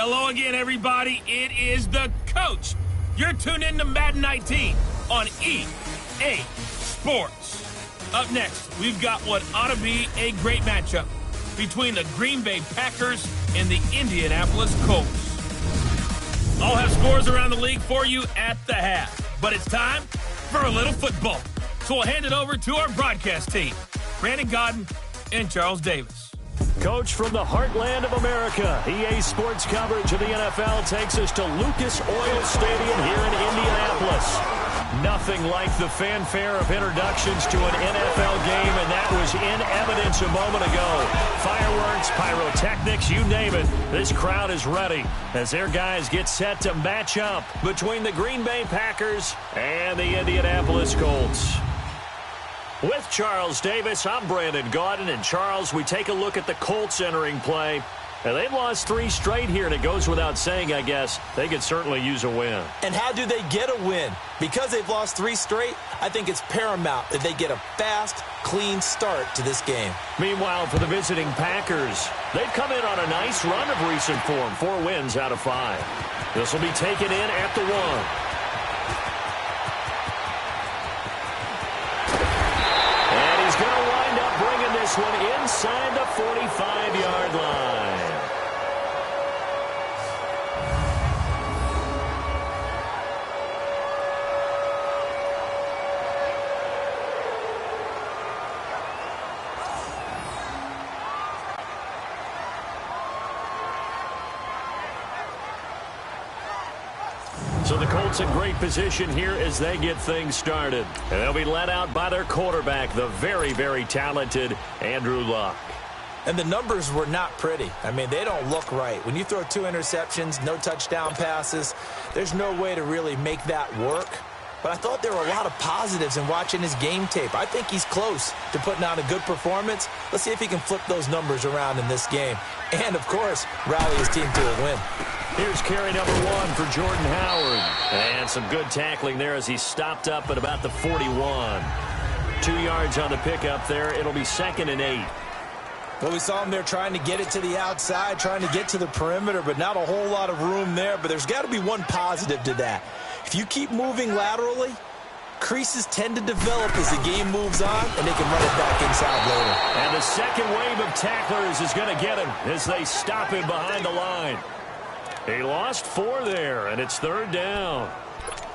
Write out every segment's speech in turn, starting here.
Hello again, everybody. It is the coach. You're tuned in to Madden 19 on EA Sports. Up next, we've got what ought to be a great matchup between the Green Bay Packers and the Indianapolis Colts. I'll have scores around the league for you at the half, but it's time for a little football. So we'll hand it over to our broadcast team, Brandon Godden and Charles Davis. Coach, from the heartland of America, EA Sports coverage of the NFL takes us to Lucas Oil Stadium here in Indianapolis. Nothing like the fanfare of introductions to an NFL game, and that was in evidence a moment ago. Fireworks, pyrotechnics, you name it. This crowd is ready as their guys get set to match up between the Green Bay Packers and the Indianapolis Colts. With Charles Davis, I'm Brandon Gaudin. And Charles, we take a look at the Colts entering play. And they've lost 3 straight here, and it goes without saying, I guess, they could certainly use a win. And how do they get a win? Because they've lost 3 straight, I think it's paramount that they get a fast, clean start to this game. Meanwhile, for the visiting Packers, they've come in on a nice run of recent form, 4 wins out of 5. This will be taken in at the 1. This one inside the 45-yard line. So the Colts in great position here as they get things started. And they'll be led out by their quarterback, the very, very talented Andrew Luck. And the numbers were not pretty. I mean, they don't look right. When you throw 2 interceptions, no touchdown passes, there's no way to really make that work. But I thought there were a lot of positives in watching his game tape. I think he's close to putting on a good performance. Let's see if he can flip those numbers around in this game. And, of course, rally his team to a win. Here's carry number 1 for Jordan Howard. And some good tackling there as he stopped up at about the 41. 2 yards on the pickup there. It'll be 2nd and 8. Well, we saw him there trying to get it to the outside, trying to get to the perimeter, but not a whole lot of room there. But there's got to be one positive to that. If you keep moving laterally, creases tend to develop as the game moves on, and they can run it back inside later. And the second wave of tacklers is going to get him as they stop him behind the line. He lost 4 there, and it's 3rd down.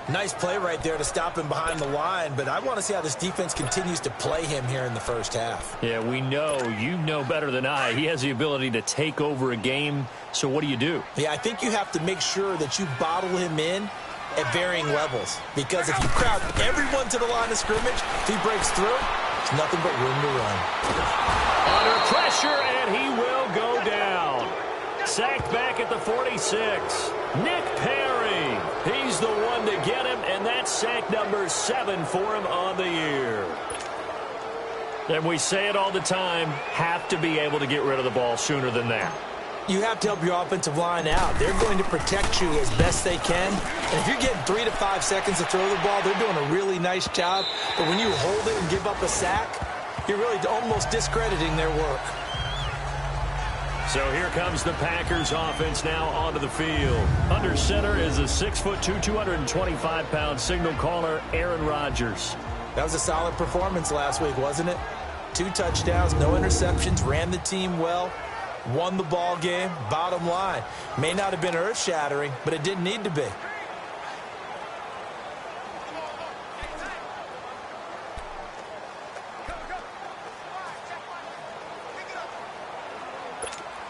Nice play right there to stop him behind the line, but I want to see how this defense continues to play him here in the first half. Yeah, we know. You know better than I. He has the ability to take over a game, so what do you do? Yeah, I think you have to make sure that you bottle him in at varying levels, because if you crowd everyone to the line of scrimmage, if he breaks through, there's nothing but room to run. Under pressure, and he will go down. Sacked back at the 46. Nick Perry. He's the one to get him, and that's sack number 7 for him on the year. And we say it all the time, have to be able to get rid of the ball sooner than that. You have to help your offensive line out. They're going to protect you as best they can. And if you're getting 3 to 5 seconds to throw the ball, they're doing a really nice job. But when you hold it and give up a sack, you're really almost discrediting their work. So here comes the Packers offense now onto the field. Under center is a 6'2", 225-pound signal caller, Aaron Rodgers. That was a solid performance last week, wasn't it? 2 touchdowns, no interceptions, ran the team well. Won the ball game, bottom line. May not have been earth-shattering, but it didn't need to be.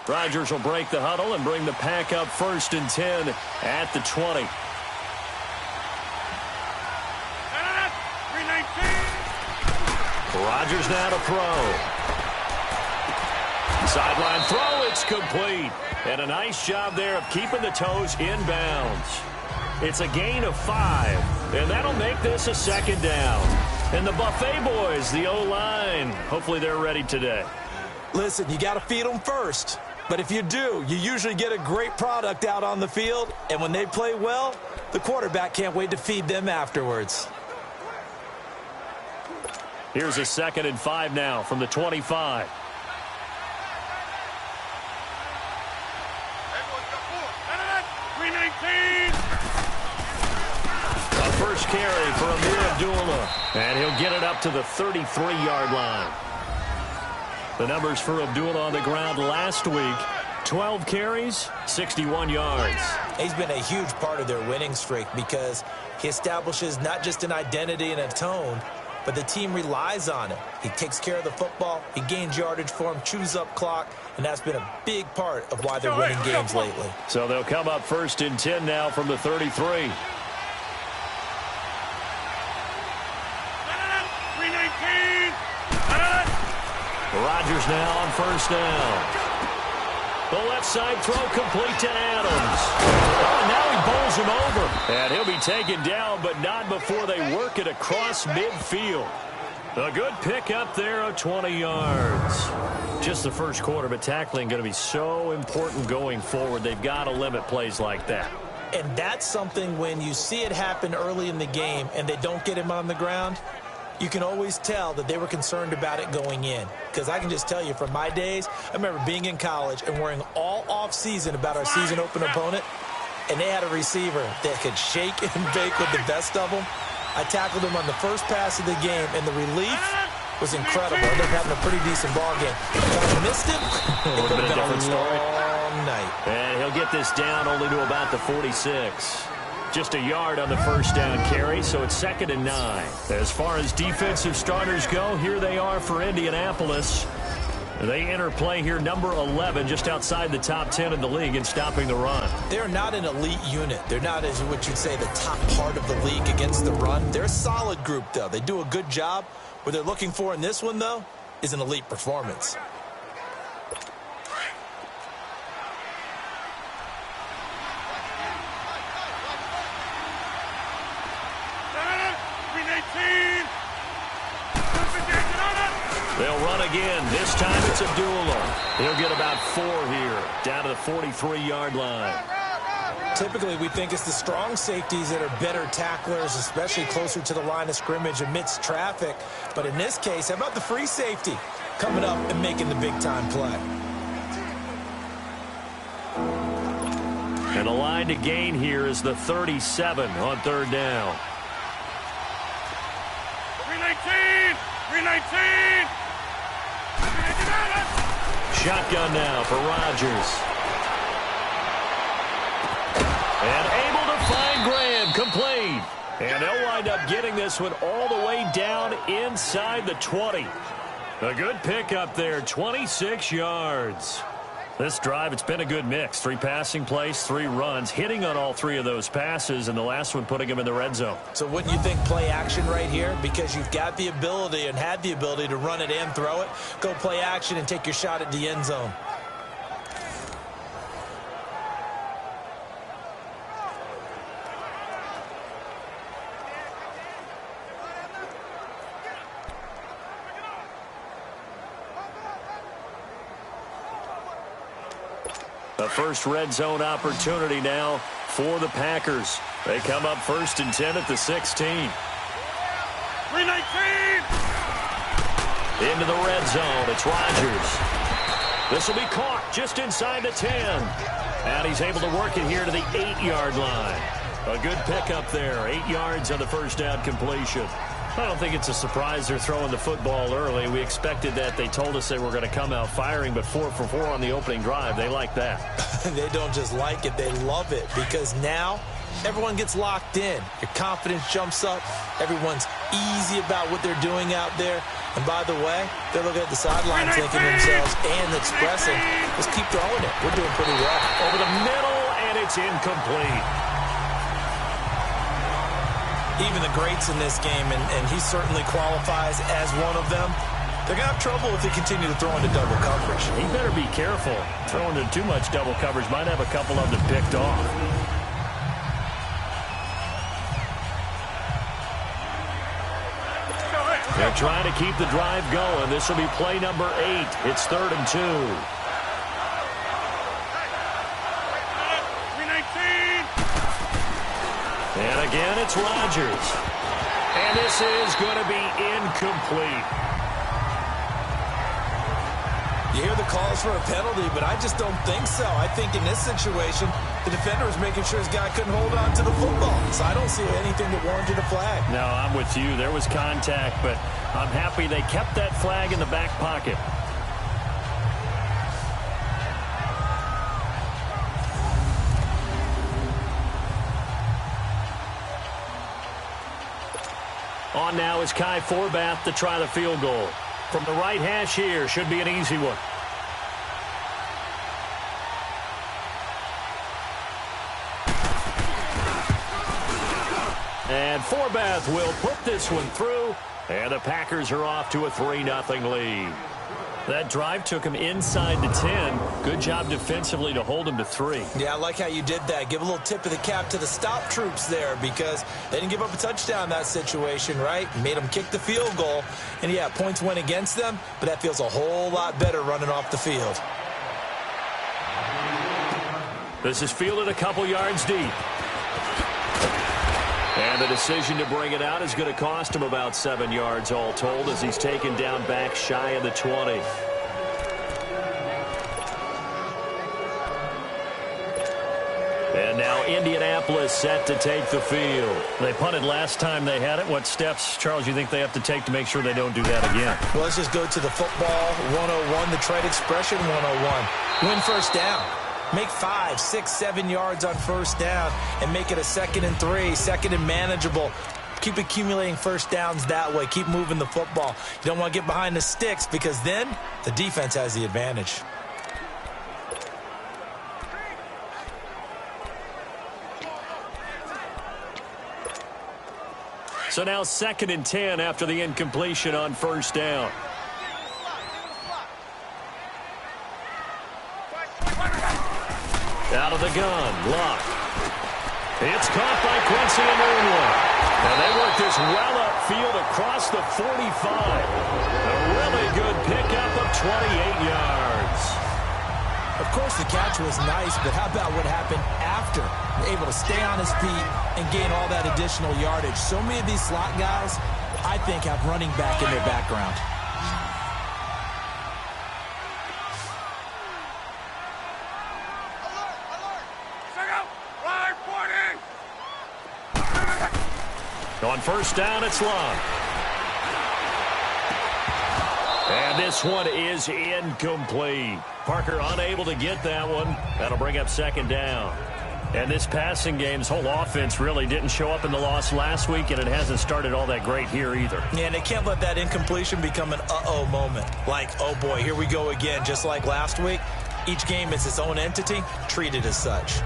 Rodgers will break the huddle and bring the pack up 1st and 10 at the 20. Rodgers now to throw. Sideline throw, it's complete. And a nice job there of keeping the toes in bounds. It's a gain of 5, and that'll make this a 2nd down. And the Buffet boys, the O-line, hopefully they're ready today. Listen, you got to feed them first. But if you do, you usually get a great product out on the field. And when they play well, the quarterback can't wait to feed them afterwards. Here's a 2nd and 5 now from the 25. first carry for Amir Abdullah. And he'll get it up to the 33-yard line. The numbers for Abdullah on the ground last week: 12 carries, 61 yards. He's been a huge part of their winning streak because he establishes not just an identity and a tone, but the team relies on him. He takes care of the football, he gains yardage for him, chews up clock, and that's been a big part of why they're winning games lately. So they'll come up 1st and 10 now from the 33. Rodgers now on 1st down. The left side throw complete to Adams. Oh, and now he bowls him over. And he'll be taken down, but not before they work it across midfield. A good pick up there of 20 yards. Just the first quarter, but tackling going to be so important going forward. They've got to limit plays like that. And that's something when you see it happen early in the game and they don't get him on the ground, you can always tell that they were concerned about it going in. Because I can just tell you from my days, I remember being in college and worrying all off-season about our season opener opponent, and they had a receiver that could shake and bake with the best of them. I tackled him on the first pass of the game, and the relief was incredible. I ended up having a pretty decent ball game. If I missed him, it could have been a long night. And he'll get this down only to about the 46. Just a yard on the first down carry, so it's 2nd and 9. As far as defensive starters go, here they are for Indianapolis. They enter play here, number 11, just outside the top 10 in the league in stopping the run. They're not an elite unit. They're not, as what you'd say, the top part of the league against the run. They're a solid group, though. They do a good job. What they're looking for in this one, though, is an elite performance. They'll run again. This time it's Abdullah. He'll get about 4 here, down to the 43-yard line. Typically, we think it's the strong safeties that are better tacklers, especially closer to the line of scrimmage amidst traffic. But in this case, how about the free safety coming up and making the big-time play? And the line to gain here is the 37 on 3rd down. 319! 319! Shotgun now for Rodgers. And able to find Graham, complete. And they'll wind up getting this one all the way down inside the 20. A good pick up there, 26 yards. This drive, it's been a good mix. 3 passing plays, 3 runs, hitting on all 3 of those passes, and the last one putting him in the red zone. So wouldn't you think play action right here? Because you've got the ability and had the ability to run it and throw it. Go play action and take your shot at the end zone. The first red zone opportunity now for the Packers. They come up 1st and 10 at the 16. 319! Into the red zone. It's Rodgers. This will be caught just inside the 10. And he's able to work it here to the 8-yard line. A good pickup there. 8 yards on the first down completion. I don't think it's a surprise they're throwing the football early. We expected that. They told us they were going to come out firing, but 4 for 4 on the opening drive. They like that. They don't just like it, they love it, because now everyone gets locked in. Your confidence jumps up. Everyone's easy about what they're doing out there. And by the way, they're looking at the sideline thinking to themselves and expressing, let's keep throwing it. We're doing pretty well. Over the middle, and it's incomplete. Even the greats in this game, and he certainly qualifies as one of them, they're going to have trouble if they continue to throw into double coverage. He better be careful. Throwing into too much double coverage might have a couple of them picked off. They're trying to keep the drive going. This will be play number 8. It's 3rd and 2. And again, it's Rodgers. And this is going to be incomplete. You hear the calls for a penalty, but I just don't think so. I think in this situation, The defender was making sure his guy couldn't hold on to the football. So I don't see anything that warranted a flag. No, I'm with you. There was contact, but I'm happy they kept that flag in the back pocket. On now is Kai Forbath to try the field goal. From the right hash here, should be an easy one. And Forbath will put this one through, and the Packers are off to a 3-0 lead. That drive took him inside the 10. Good job defensively to hold him to 3. Yeah, I like how you did that. Give a little tip of the cap to the stop troops there because they didn't give up a touchdown in that situation, right? Made them kick the field goal. And, yeah, points went against them, but that feels a whole lot better running off the field. This is fielded a couple yards deep. And the decision to bring it out is going to cost him about 7 yards all told as he's taken down back shy of the 20. And now Indianapolis set to take the field. They punted last time they had it. What steps, Charles, you think they have to take to make sure they don't do that again? Well, let's just go to the football 101, the trade expression 101. Win first down. Make 5, 6, 7 yards on first down and make it a 2nd and 3, 2nd and manageable. Keep accumulating first downs that way. Keep moving the football. You don't want to get behind the sticks because then the defense has the advantage. So now 2nd and 10 after the incompletion on first down. Out of the gun, Luck. It's caught by Quincy Enunwa. And they work this well upfield across the 45. A really good pickup of 28 yards. Of course, the catch was nice, but how about what happened after? Able to stay on his feet and gain all that additional yardage. So many of these slot guys, I think, have running back in their background. On first down, it's long. And this one is incomplete. Parker unable to get that one. That'll bring up 2nd down. And this passing game's whole offense really didn't show up in the loss last week, and it hasn't started all that great here either. Yeah, and they can't let that incompletion become an uh-oh moment. Like, oh boy, here we go again, just like last week. Each game is its own entity, treated as such.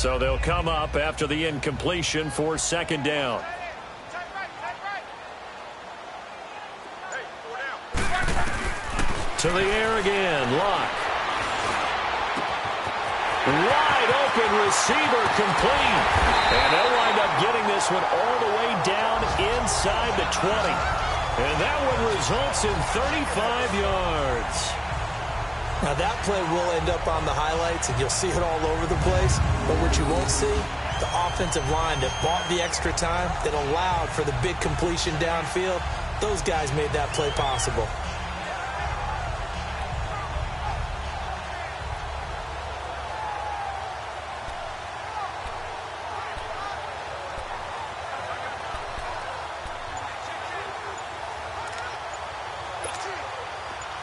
So they'll come up after the incompletion for 2nd down. To the air again, Locke. Wide open receiver complete. And they'll wind up getting this one all the way down inside the 20. And that one results in 35 yards. Now, that play will end up on the highlights, and you'll see it all over the place. But what you won't see, the offensive line that bought the extra time, that allowed for the big completion downfield, those guys made that play possible.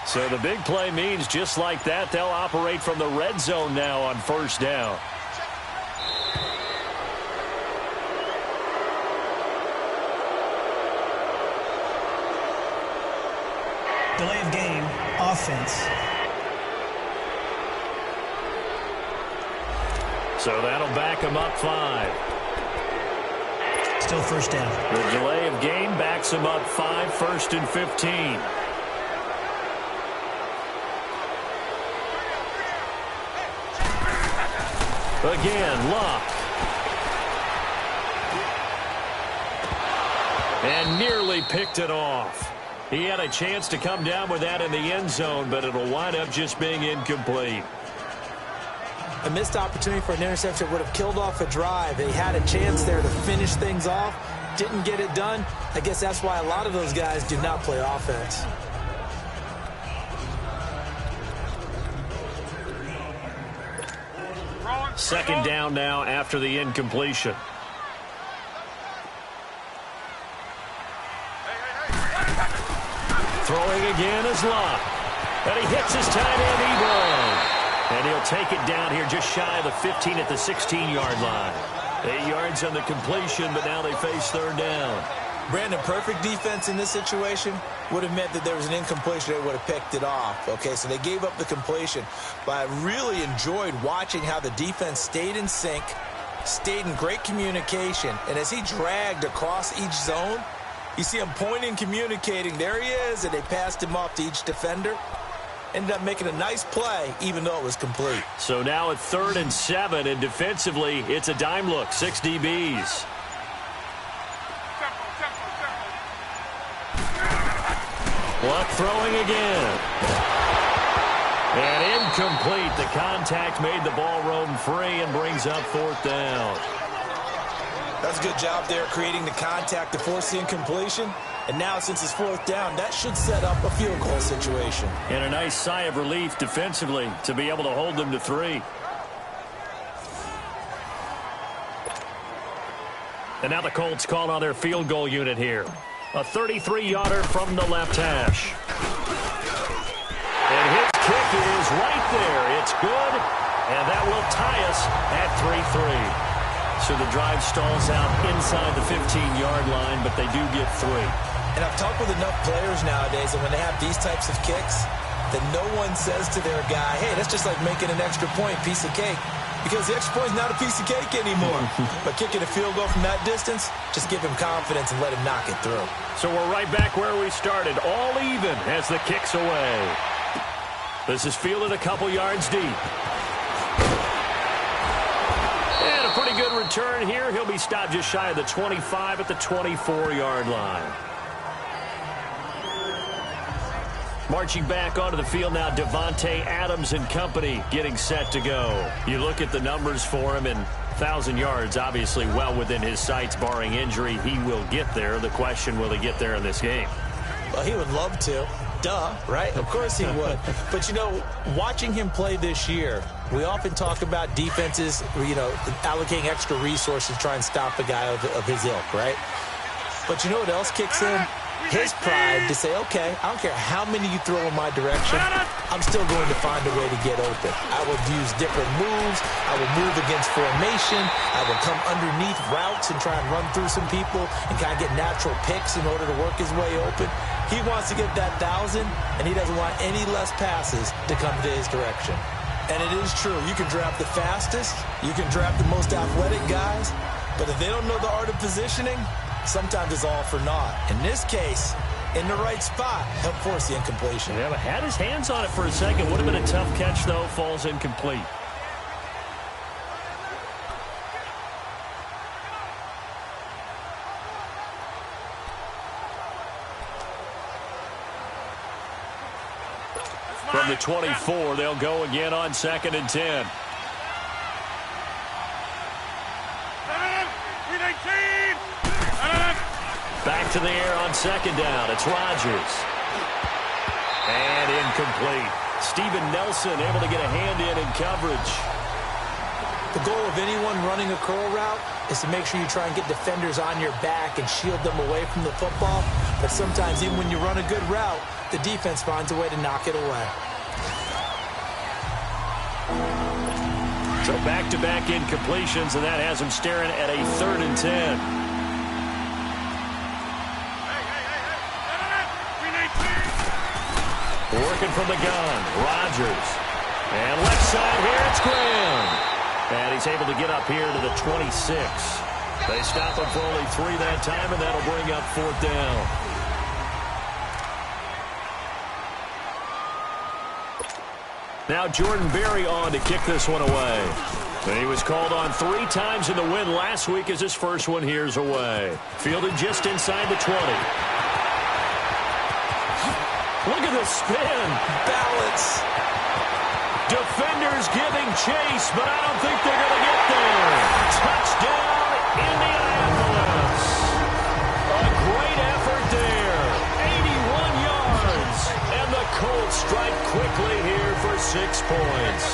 So the big play means just like that, they'll operate from the red zone now on first down. Delay of game, offense. So that'll back them up 5. Still first down. The delay of game backs them up 5, 1st and 15. Again, Luck. And nearly picked it off. He had a chance to come down with that in the end zone, but it'll wind up just being incomplete. A missed opportunity for an interception would have killed off a drive. They had a chance there to finish things off. Didn't get it done. I guess that's why a lot of those guys do not play offense. Second down now after the incompletion. Throwing again is Locke. And he hits his tight end, Ebron. And he'll take it down here just shy of the 15 at the 16-yard line. 8 yards on the completion, but now they face third down. Brandon, perfect defense in this situation would have meant that there was an incompletion. They would have picked it off. Okay, so they gave up the completion. But I really enjoyed watching how the defense stayed in sync, stayed in great communication. And as he dragged across each zone, you see him pointing, communicating. There he is, and they passed him off to each defender. Ended up making a nice play, even though it was complete. So now at 3rd and 7, and defensively, it's a dime look, 6 DBs. Luck throwing again. And incomplete. The contact made the ball roam free and brings up 4th down. That's a good job there creating the contact to force the incompletion. And now since it's 4th down, that should set up a field goal situation. And a nice sigh of relief defensively to be able to hold them to 3. And now the Colts call on their field goal unit here. A 33-yarder from the left hash. And his kick is right there. It's good. And that will tie us at 3-3. So the drive stalls out inside the 15-yard line, but they do get 3. And I've talked with enough players nowadays that when they have these types of kicks, that no one says to their guy, hey, that's just like making an extra point, piece of cake. Because the extra point is not a piece of cake anymore. But kicking a field goal from that distance, just give him confidence and let him knock it through. So we're right back where we started, all even as the kick's away. This is fielded a couple yards deep. And a pretty good return here. He'll be stopped just shy of the 25 at the 24-yard line. Marching back onto the field now, Devontae Adams and company getting set to go. You look at the numbers for him, and 1,000 yards, obviously well within his sights, barring injury. He will get there. The question, will he get there in this game? Well, he would love to. Duh, right? Of course he would. But, you know, watching him play this year, we often talk about defenses, you know, allocating extra resources to try and stop a guy of his ilk, right? But you know what else kicks in? His pride to say, okay, I don't care how many you throw in my direction, I'm still going to find a way to get open. I will use different moves. I will move against formation. I will come underneath routes and try and run through some people and kind of get natural picks in order to work his way open. He wants to get that 1,000, and he doesn't want any less passes to come to his direction. And it is true. You can draft the fastest. You can draft the most athletic guys. But if they don't know the art of positioning, sometimes it's all for naught. In this case, in the right spot, help force the incompletion. Yeah, but had his hands on it for a second. Would have been a tough catch, though. Falls incomplete. From the 24, they'll go again on 2nd and 10. Back to the air on 2nd down. It's Rodgers. And incomplete. Steven Nelson able to get a hand in coverage. The goal of anyone running a curl route is to make sure you try and get defenders on your back and shield them away from the football. But sometimes even when you run a good route, the defense finds a way to knock it away. So back-to-back incompletions, and that has him staring at a 3rd and 10. Working from the gun, Rodgers. And left side here, it's Graham. And he's able to get up here to the 26. They stop him for only 3 that time, and that'll bring up 4th down. Now Jordan Berry on to kick this one away. And he was called on 3 times in the win last week as his first one here's away. Fielded just inside the 20. Look at the spin. Balance. Defenders giving chase, but I don't think they're going to get there. Touchdown, Indianapolis. A great effort there. 81 yards. And the Colts strike quickly here for 6 points.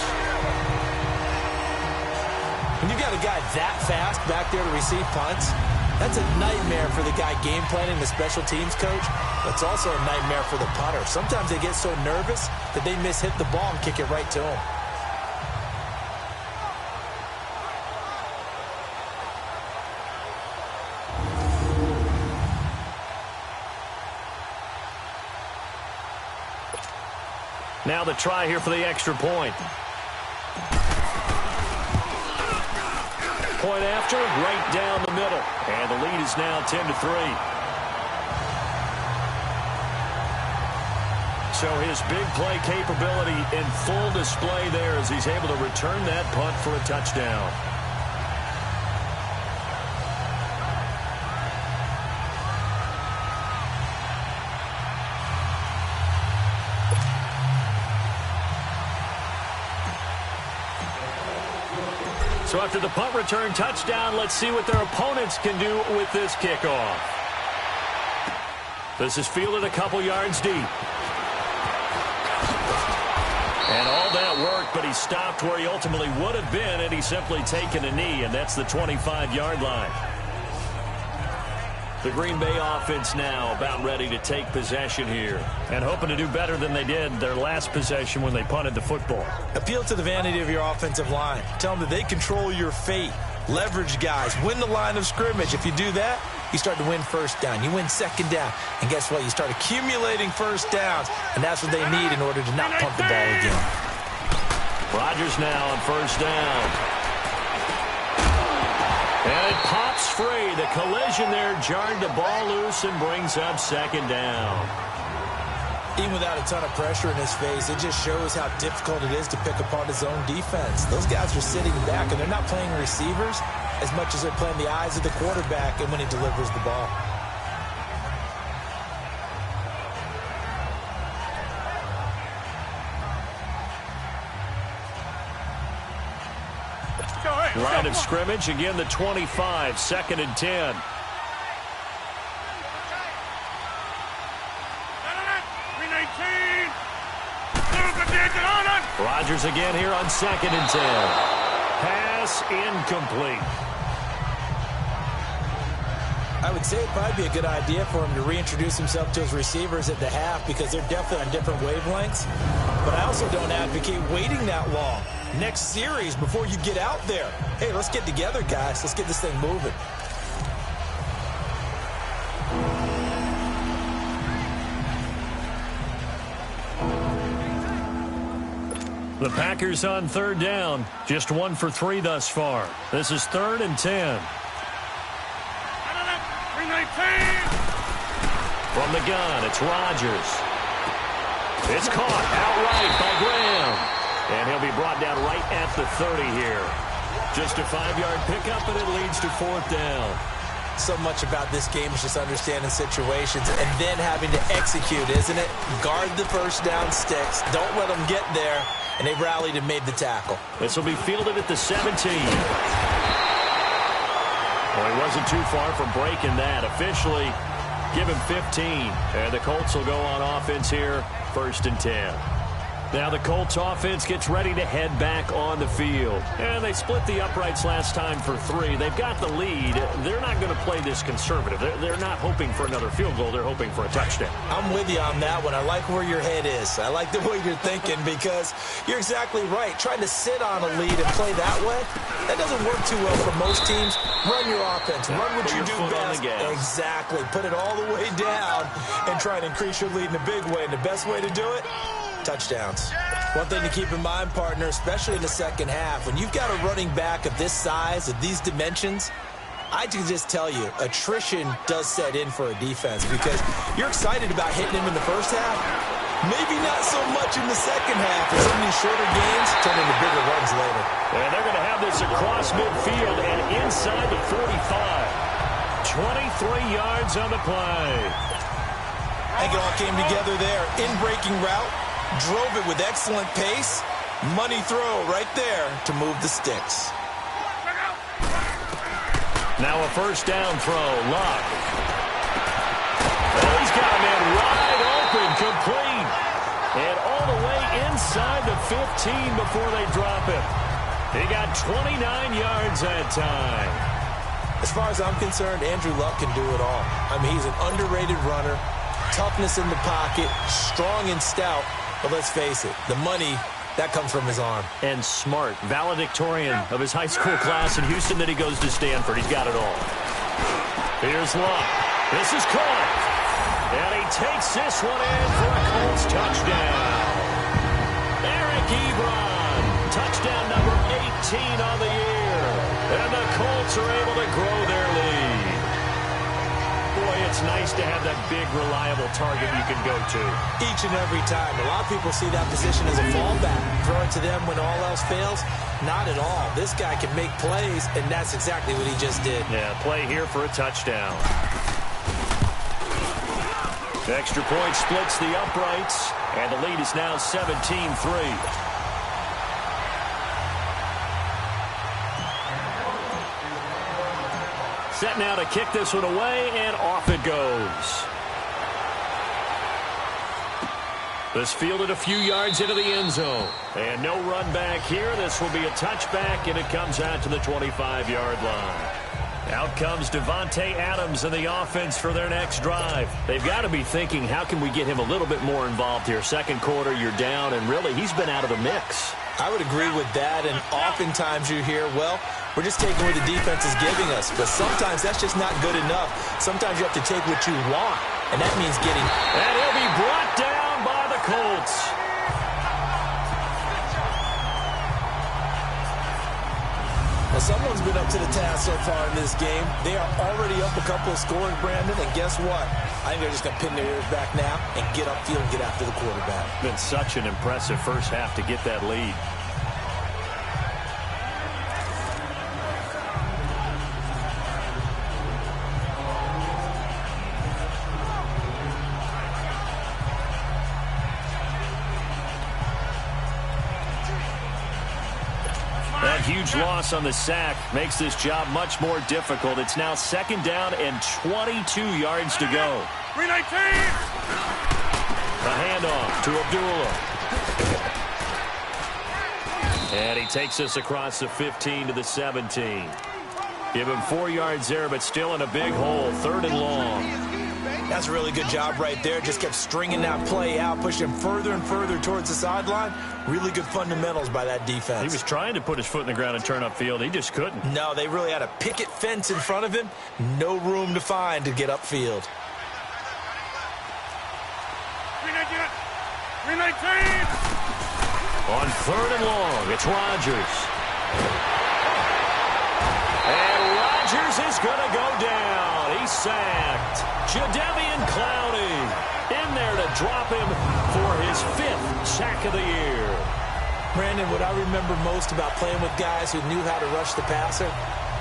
When you got a guy that fast back there to receive punts, that's a nightmare for the guy game planning, the special teams coach. It's also a nightmare for the punter. Sometimes they get so nervous that they hit the ball and kick it right to him. Now the try here for the extra point. Point after, right down the middle. And the lead is now 10-3. So his big play capability in full display there as he's able to return that punt for a touchdown. So after the punt return touchdown, let's see what their opponents can do with this kickoff. This is fielded a couple yards deep. And all that work, but he stopped where he ultimately would have been, and he's simply taken a knee, and that's the 25-yard line. The Green Bay offense now about ready to take possession here and hoping to do better than they did their last possession when they punted the football. Appeal to the vanity of your offensive line. Tell them that they control your fate. Leverage guys. Win the line of scrimmage. If you do that, you start to win first down. You win second down. And guess what? You start accumulating first downs. And that's what they need in order to not punt the ball again. Rodgers now on first down. And it pops free. The collision there jarred the ball loose and brings up second down. Even without a ton of pressure in his face, it just shows how difficult it is to pick apart his own defense. Those guys are sitting back, and they're not playing receivers as much as they're playing the eyes of the quarterback and when he delivers the ball. Line of scrimmage, again the 25, 2nd and 10. Rodgers again here on 2nd and 10. Pass incomplete. I would say it'd probably be a good idea for him to reintroduce himself to his receivers at the half because they're definitely on different wavelengths. But I also don't advocate waiting that long. Next series before you get out there. Hey, let's get together, guys. Let's get this thing moving. The Packers on 3rd down. Just 1 for 3 thus far. This is 3rd and 10. From the gun, it's Rodgers. It's caught outright by Graham. And he'll be brought down right at the 30 here. Just a 5-yard pickup, and it leads to 4th down. So much about this game is just understanding situations and then having to execute, isn't it? Guard the first down sticks. Don't let them get there. And they rallied and made the tackle. This will be fielded at the 17. Well, he wasn't too far from breaking that. Officially, give him 15. And the Colts will go on offense here, 1st and 10. Now the Colts offense gets ready to head back on the field. And they split the uprights last time for 3. They've got the lead. They're not going to play this conservative. They're not hoping for another field goal. They're hoping for a touchdown. I'm with you on that one. I like where your head is. I like the way you're thinking because you're exactly right. Trying to sit on a lead and play that way, that doesn't work too well for most teams. Run your offense. Run what you do best. Exactly. Put it all the way down and try and increase your lead in a big way. And the best way to do it? Touchdowns. One thing to keep in mind, partner, especially in the second half, when you've got a running back of this size, of these dimensions, I can just tell you, attrition does set in for a defense because you're excited about hitting him in the first half. Maybe not so much in the second half as some of these shorter games turn into bigger runs later. And they're going to have this across midfield and inside the 45. 23 yards on the play. I think it all came together there. In-breaking route. Drove it with excellent pace. Money throw right there to move the sticks. Now a first down throw. Luck. Oh, he's got a man wide open, complete. And all the way inside the 15 before they drop it. He got 29 yards that time. As far as I'm concerned, Andrew Luck can do it all. I mean, he's an underrated runner, toughness in the pocket, strong and stout. But let's face it, the money, that comes from his arm. And smart, valedictorian of his high school class in Houston. Then he goes to Stanford. He's got it all. Here's Luck. This is caught. And he takes this one in for a Colts touchdown. Eric Ebron, touchdown number 18 on the year. And the Colts are able to grow their lead. Boy, it's nice to have that big, reliable target you can go to. Each and every time. A lot of people see that position as a fallback. Throw it to them when all else fails. Not at all. This guy can make plays, and that's exactly what he just did. Yeah, play here for a touchdown. Extra point splits the uprights, and the lead is now 17-3. Set now to kick this one away, and off it goes. This fielded a few yards into the end zone. And no run back here. This will be a touchback, and it comes out to the 25-yard line. Out comes Devontae Adams in the offense for their next drive. They've got to be thinking, how can we get him a little bit more involved here? Second quarter, you're down, and really, he's been out of the mix. I would agree with that, and oftentimes you hear, well, we're just taking what the defense is giving us. But sometimes that's just not good enough. Sometimes you have to take what you want, and that means getting... And he'll be brought down by the Colts. Well, someone's been up to the task so far in this game. They are already up a couple of scoring, Brandon, and guess what? I think they're just going to pin their ears back now and get upfield and get after the quarterback. Been such an impressive first half to get that lead. That huge loss on the sack makes this job much more difficult. It's now second down and 22 yards to go. 319! A handoff to Abdullah. And he takes us across the 15 to the 17. Give him 4 yards there, but still in a big hole. Third and long. That's a really good job right there. Just kept stringing that play out, pushing him further and further towards the sideline. Really good fundamentals by that defense. He was trying to put his foot in the ground and turn upfield. He just couldn't. No, they really had a picket fence in front of him. No room to find to get upfield. 319! On third and long, it's Rodgers. And Rodgers is going to go down. He's sacked. Jadeveon Clowney in there to drop him for his 5th sack of the year. Brandon, what I remember most about playing with guys who knew how to rush the passer,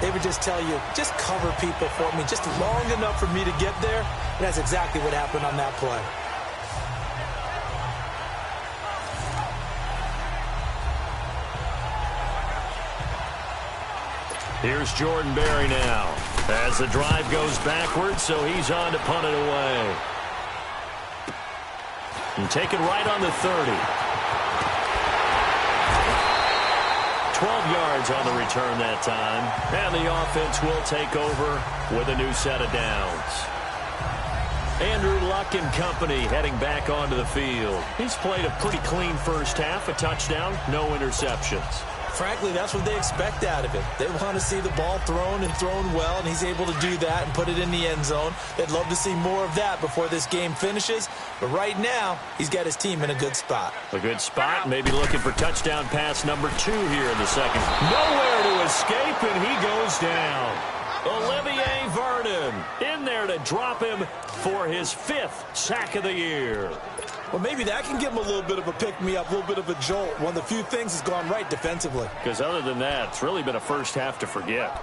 they would just tell you, just cover people for me, just long enough for me to get there. And that's exactly what happened on that play. Here's Jordan Berry now as the drive goes backwards, so he's on to punt it away. And take it right on the 30. 12 yards on the return that time. And the offense will take over with a new set of downs. Andrew Luck and company heading back onto the field. He's played a pretty clean first half, a touchdown, no interceptions. Frankly, that's what they expect out of him. They want to see the ball thrown and thrown well, and he's able to do that and put it in the end zone. They'd love to see more of that before this game finishes. But right now, he's got his team in a good spot. A good spot, maybe looking for touchdown pass number 2 here in the second. Nowhere to escape, and he goes down. Olivier Vernon in there to drop him for his 5th sack of the year. Well, maybe that can give him a little bit of a pick-me-up, a little bit of a jolt. One of the few things has gone right defensively. Because other than that, it's really been a first half to forget.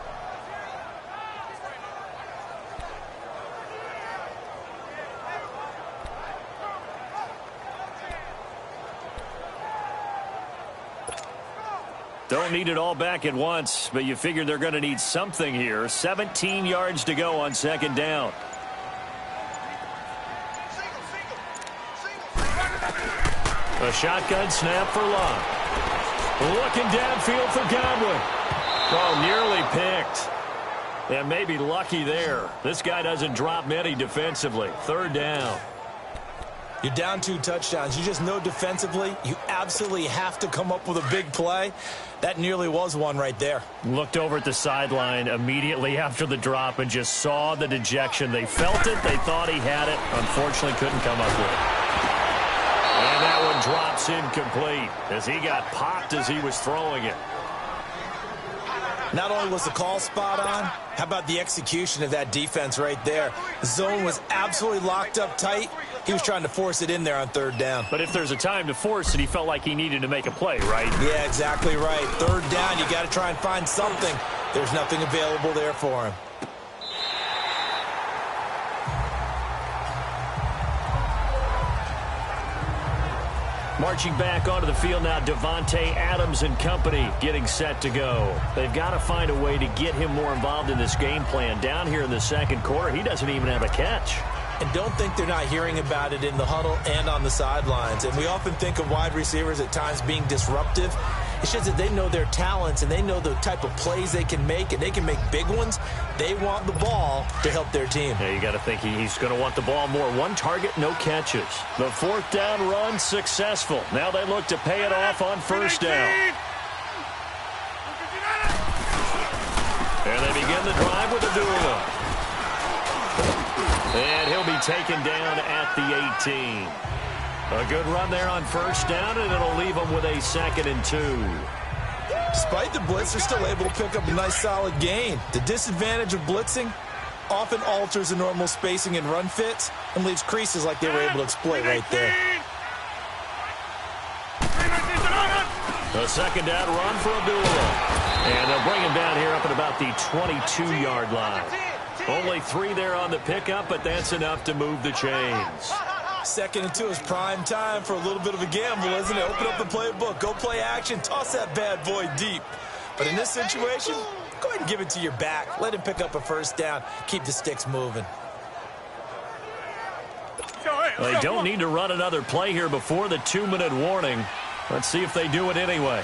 Don't need it all back at once, but you figure they're going to need something here. 17 yards to go on second down. A shotgun snap for Luck. Looking downfield for Godwin. Oh, nearly picked. And maybe lucky there. This guy doesn't drop many defensively. 3rd down. You're down 2 touchdowns. You just know defensively you absolutely have to come up with a big play. That nearly was one right there. Looked over at the sideline immediately after the drop and just saw the dejection. They felt it. They thought he had it. Unfortunately, couldn't come up with it. And that one drops incomplete as he got popped as he was throwing it. Not only was the call spot on, how about the execution of that defense right there? The zone was absolutely locked up tight. He was trying to force it in there on 3rd down. But if there's a time to force it, he felt like he needed to make a play, right? Yeah, exactly right. 3rd down, you got to try and find something. There's nothing available there for him. Marching back onto the field now, Davante Adams and company getting set to go. They've got to find a way to get him more involved in this game plan. Down here in the 2nd quarter, he doesn't even have a catch. And don't think they're not hearing about it in the huddle and on the sidelines. And we often think of wide receivers at times being disruptive. It's just that they know their talents and they know the type of plays they can make, and they can make big ones. They want the ball to help their team. Yeah, you got to think he's going to want the ball more. 1 target, no catches. The 4th down run successful. Now they look to pay it off on 1st down. And they begin the drive with a duel. And he'll be taken down at the 18. A good run there on 1st down, and it'll leave them with a 2nd and 2. Despite the blitz, they're still able to pick up a nice solid gain. The disadvantage of blitzing often alters the normal spacing and run fits and leaves creases like they were able to exploit right there. A 2nd down run for Abdullah. And they'll bring him down here up at about the 22-yard line. Only 3 there on the pickup, but that's enough to move the chains. 2nd and 2 is prime time for a little bit of a gamble, isn't it? Open up the playbook, go play action, toss that bad boy deep. But in this situation, go ahead and give it to your back. Let him pick up a 1st down. Keep the sticks moving. They don't need to run another play here before the 2-minute warning. Let's see if they do it anyway.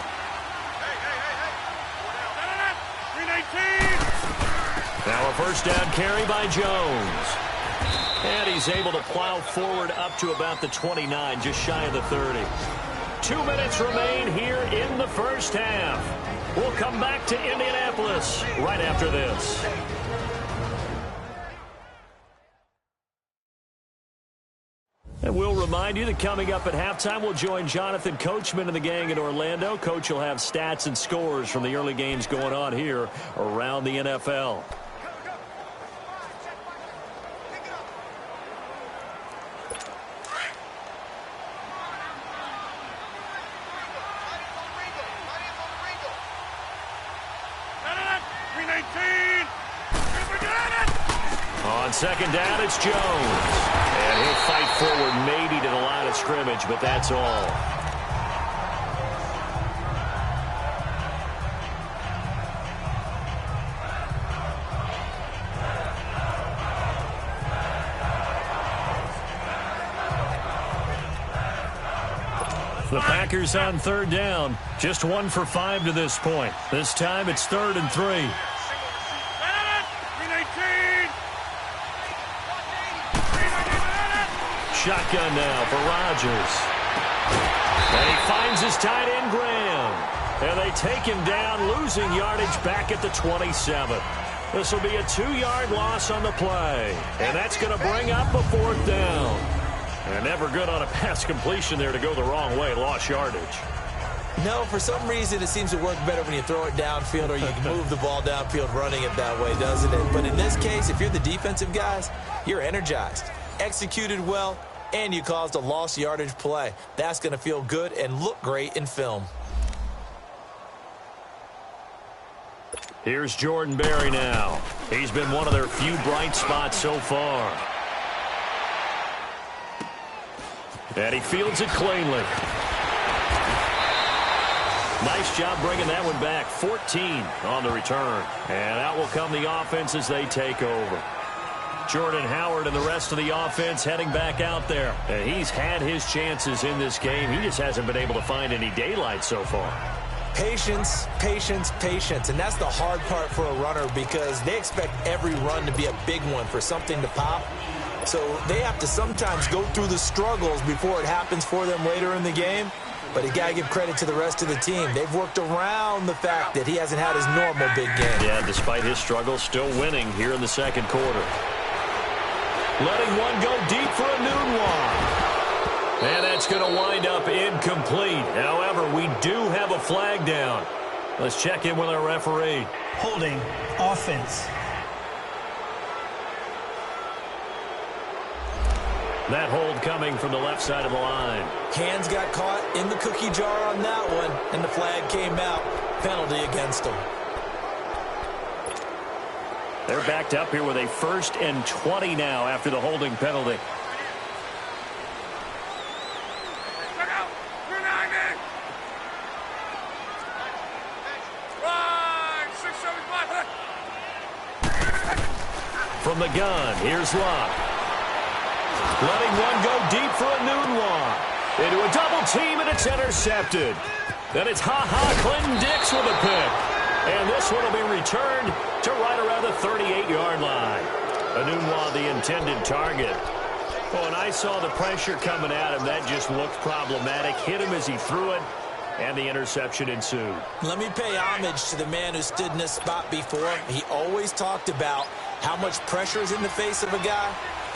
Now a 1st down carry by Jones. And he's able to plow forward up to about the 29, just shy of the 30. 2 minutes remain here in the 1st half. We'll come back to Indianapolis right after this. And we'll remind you that coming up at halftime, we'll join Jonathan Coachman and the gang in Orlando. Coach will have stats and scores from the early games going on here around the NFL. On 2nd down, it's Jones. And he'll fight forward maybe to the line of scrimmage, but that's all. The Packers on 3rd down. Just 1 for 5 to this point. This time it's 3rd and 3. Shotgun now for Rodgers. And he finds his tight end, Graham. And they take him down, losing yardage back at the 27. This will be a 2-yard loss on the play. And that's going to bring up a 4th down. And never good on a pass completion there to go the wrong way. Lost yardage. No, for some reason it seems to work better when you throw it downfield or you can move the ball downfield running it that way, doesn't it? But in this case, if you're the defensive guys, you're energized, executed well, and you caused a lost yardage play. That's going to feel good and look great in film. Here's Jordan Berry now. He's been one of their few bright spots so far. And he fields it cleanly. Nice job bringing that one back. 14 on the return. And out will come the offense as they take over. Jordan Howard and the rest of the offense heading back out there. And he's had his chances in this game. He just hasn't been able to find any daylight so far. Patience, patience, patience. And that's the hard part for a runner because they expect every run to be a big one for something to pop. So they have to sometimes go through the struggles before it happens for them later in the game. But you got to give credit to the rest of the team. They've worked around the fact that he hasn't had his normal big game. Yeah, despite his struggles, still winning here in the second quarter. Letting one go deep for a noon one. And that's going to wind up incomplete. However, we do have a flag down. Let's check in with our referee. Holding offense. That hold coming from the left side of the line. Hands got caught in the cookie jar on that one, and the flag came out. Penalty against him. They're backed up here with a 1st and 20 now after the holding penalty. From the gun, here's Locke. Letting one go deep for a noon one. Into a double team, and it's intercepted. Then it's Clinton Dix with a pick. And this one will be returned to right around the 38-yard line. Anunwa, the intended target. Oh, and I saw the pressure coming at him. That just looked problematic. Hit him as he threw it, and the interception ensued. Let me pay homage to the man who stood in this spot before. He always talked about how much pressure is in the face of a guy,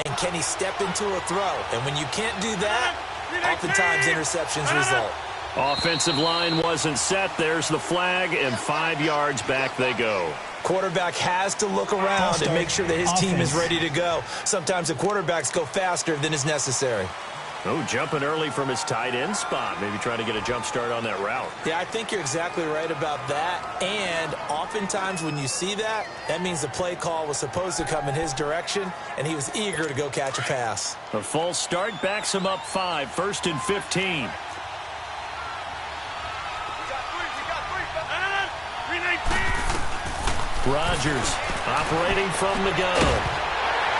and can he step into a throw? And when you can't do that, oftentimes interceptions result. Offensive line wasn't set. There's the flag, and 5 yards back they go. Quarterback has to look around and make sure that his team is ready to go. Sometimes the quarterbacks go faster than is necessary. Oh, jumping early from his tight end spot. Maybe trying to get a jump start on that route. Yeah, I think you're exactly right about that. And oftentimes when you see that, that means the play call was supposed to come in his direction, and he was eager to go catch a pass. A false start backs him up 5, 1st and 15. Rodgers operating from the gun.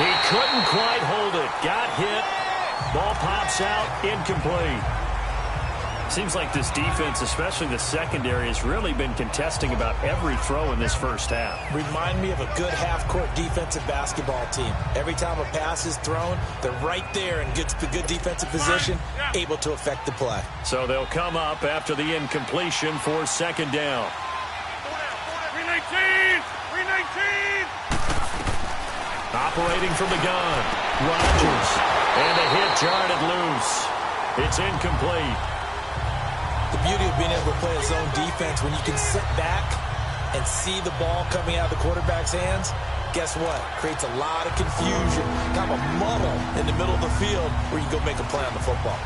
He couldn't quite hold it. Got hit. Ball pops out, incomplete. Seems like this defense, especially the secondary, has really been contesting about every throw in this first half. Remind me of a good half-court defensive basketball team. Every time a pass is thrown, they're right there in good defensive position, able to affect the play. So they'll come up after the incompletion for 2nd down. 319! 319! Operating from the gun, Rodgers. And a hit jarred it loose. It's incomplete. The beauty of being able to play his own defense, when you can sit back and see the ball coming out of the quarterback's hands, guess what? Creates a lot of confusion, kind of a muddle in the middle of the field where you go make a play on the football.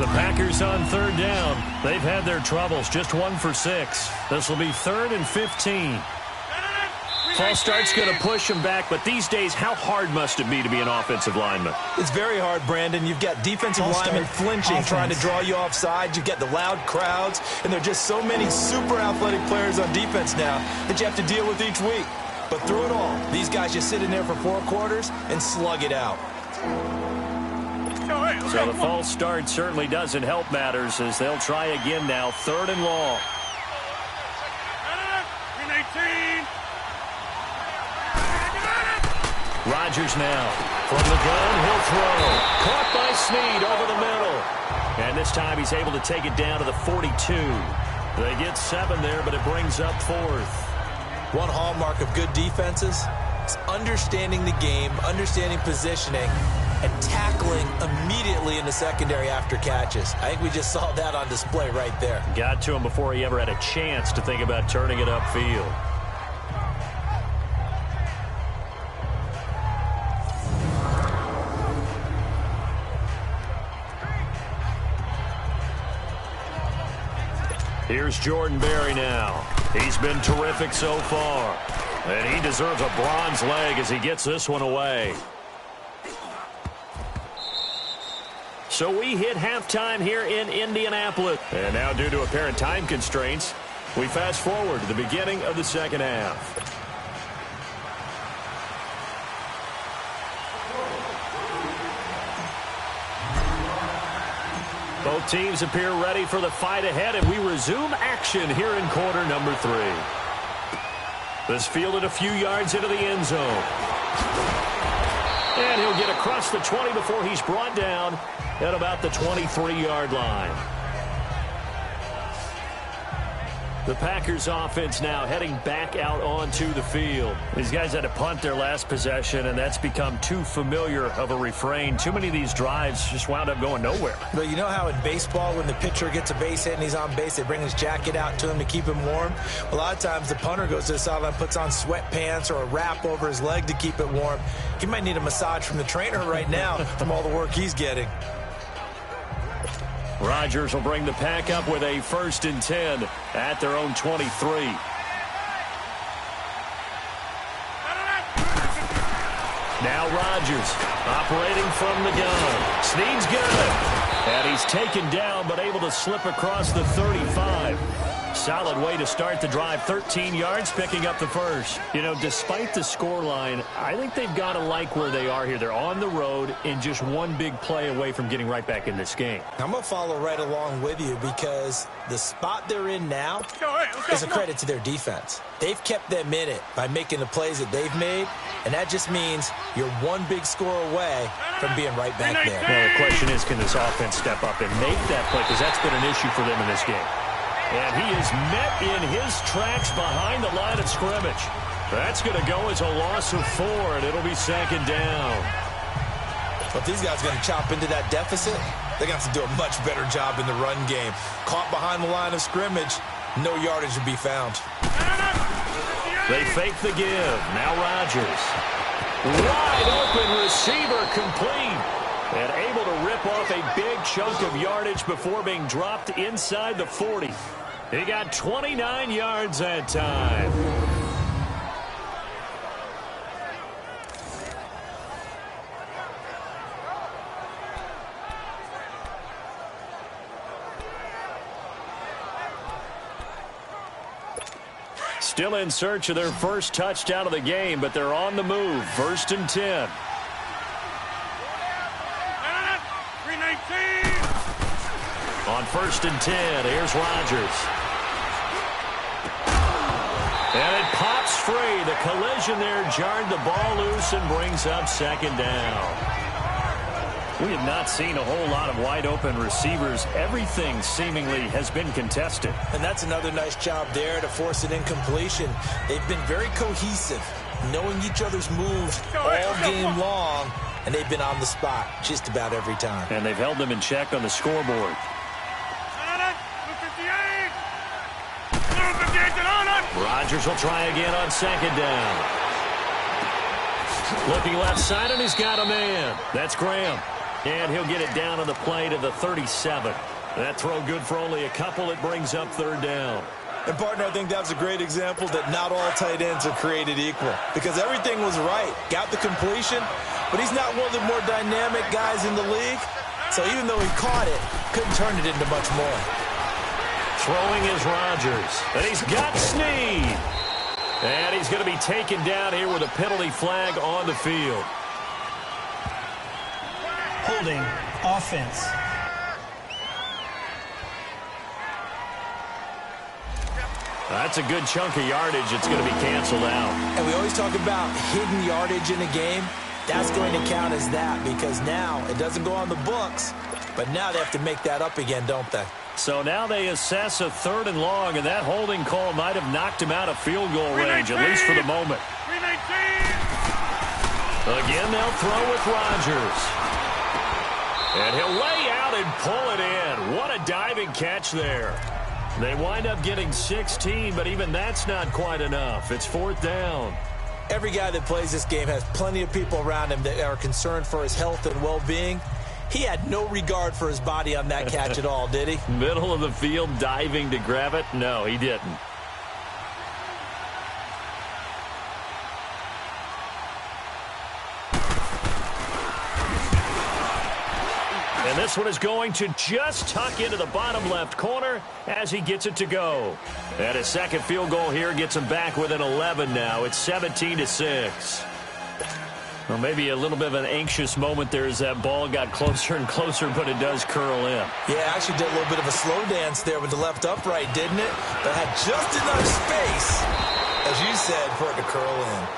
The Packers on 3rd down. They've had their troubles, just 1 for 6. This will be 3rd and 15. False start's going to push him back, but these days, how hard must it be to be an offensive lineman? It's very hard, Brandon. You've got defensive linemen flinching, trying to draw you offside. You've got the loud crowds, and there are just so many super athletic players on defense now that you have to deal with each week. But through it all, these guys just sit in there for 4 quarters and slug it out. So the false start certainly doesn't help matters as they'll try again now, 3rd and long. 319! Rodgers now. From the gun, he'll throw. Caught by Snead over the middle. And this time he's able to take it down to the 42. They get 7 there, but it brings up 4th. One hallmark of good defenses is understanding the game, understanding positioning, and tackling immediately in the secondary after catches. I think we just saw that on display right there. Got to him before he ever had a chance to think about turning it upfield. Here's Jordan Berry now. He's been terrific so far. And he deserves a bronze leg as he gets this one away. So we hit halftime here in Indianapolis. And now due to apparent time constraints, we fast forward to the beginning of the second half. Both teams appear ready for the fight ahead, and we resume action here in quarter number 3. This fielded a few yards into the end zone. And he'll get across the 20 before he's brought down at about the 23-yard line. The Packers offense now heading back out onto the field. These guys had to punt their last possession, and that's become too familiar of a refrain. Too many of these drives just wound up going nowhere. But you know how in baseball, when the pitcher gets a base hit and he's on base, they bring his jacket out to him to keep him warm? A lot of times the punter goes to the sideline, puts on sweatpants or a wrap over his leg to keep it warm. He might need a massage from the trainer right now from all the work he's getting. Rodgers will bring the pack up with a 1st and 10 at their own 23. Now Rodgers operating from the gun. Snead's good. And he's taken down but able to slip across the 35. Solid way to start the drive. 13 yards, picking up the first. You know, despite the scoreline, I think they've got to like where they are here. They're on the road and just one big play away from getting right back in this game. I'm going to follow right along with you because the spot they're in now is a credit to their defense. They've kept them in it by making the plays that they've made, and that just means you're one big score away from being right back there. Well, the question is, can this offense step up and make that play? Because that's been an issue for them in this game. And he is met in his tracks behind the line of scrimmage. That's going to go as a loss of 4, and it'll be 2nd down. But these guys are going to chop into that deficit. They're going to have to do a much better job in the run game. Caught behind the line of scrimmage, no yardage to be found. They fake the give. Now Rodgers. Wide open receiver complete. And able to rip off a big chunk of yardage before being dropped inside the 40. He got 29 yards that time. Still in search of their first touchdown of the game, but they're on the move. 1st and 10. On 1st and 10, here's Rodgers. And it pops free. The collision there jarred the ball loose and brings up 2nd down. We have not seen a whole lot of wide-open receivers. Everything seemingly has been contested. And that's another nice job there to force an incompletion. They've been very cohesive, knowing each other's moves all game long, and they've been on the spot just about every time. And they've held them in check on the scoreboard. Rodgers will try again on 2nd down. Looking left side, and he's got a man. That's Graham. And he'll get it down on the play to the 37. That throw good for only a couple. It brings up 3rd down. And, partner, I think that's a great example that not all tight ends are created equal. Because everything was right. Got the completion, but he's not one of the more dynamic guys in the league. So even though he caught it, couldn't turn it into much more. Throwing is Rodgers. And he's got Snead. And he's going to be taken down here with a penalty flag on the field. Holding offense. That's a good chunk of yardage. It's going to be canceled out. And we always talk about hidden yardage in a game. That's going to count as that because now it doesn't go on the books, but now they have to make that up again, don't they? So now they assess a 3rd and long, and that holding call might have knocked him out of field goal range, at least for the moment. Again, they'll throw with Rodgers. And he'll lay out and pull it in. What a diving catch there. They wind up getting 16, but even that's not quite enough. It's 4th down. Every guy that plays this game has plenty of people around him that are concerned for his health and well-being. He had no regard for his body on that catch at all, did he? Middle of the field, diving to grab it? No, he didn't. And this one is going to just tuck into the bottom left corner as he gets it to go. And his 2nd field goal here gets him back within 11 now. It's 17-6. Well, maybe a little bit of an anxious moment there as that ball got closer and closer, but it does curl in. Yeah, actually did a little bit of a slow dance there with the left upright, didn't it? But had just enough space, as you said, for it to curl in.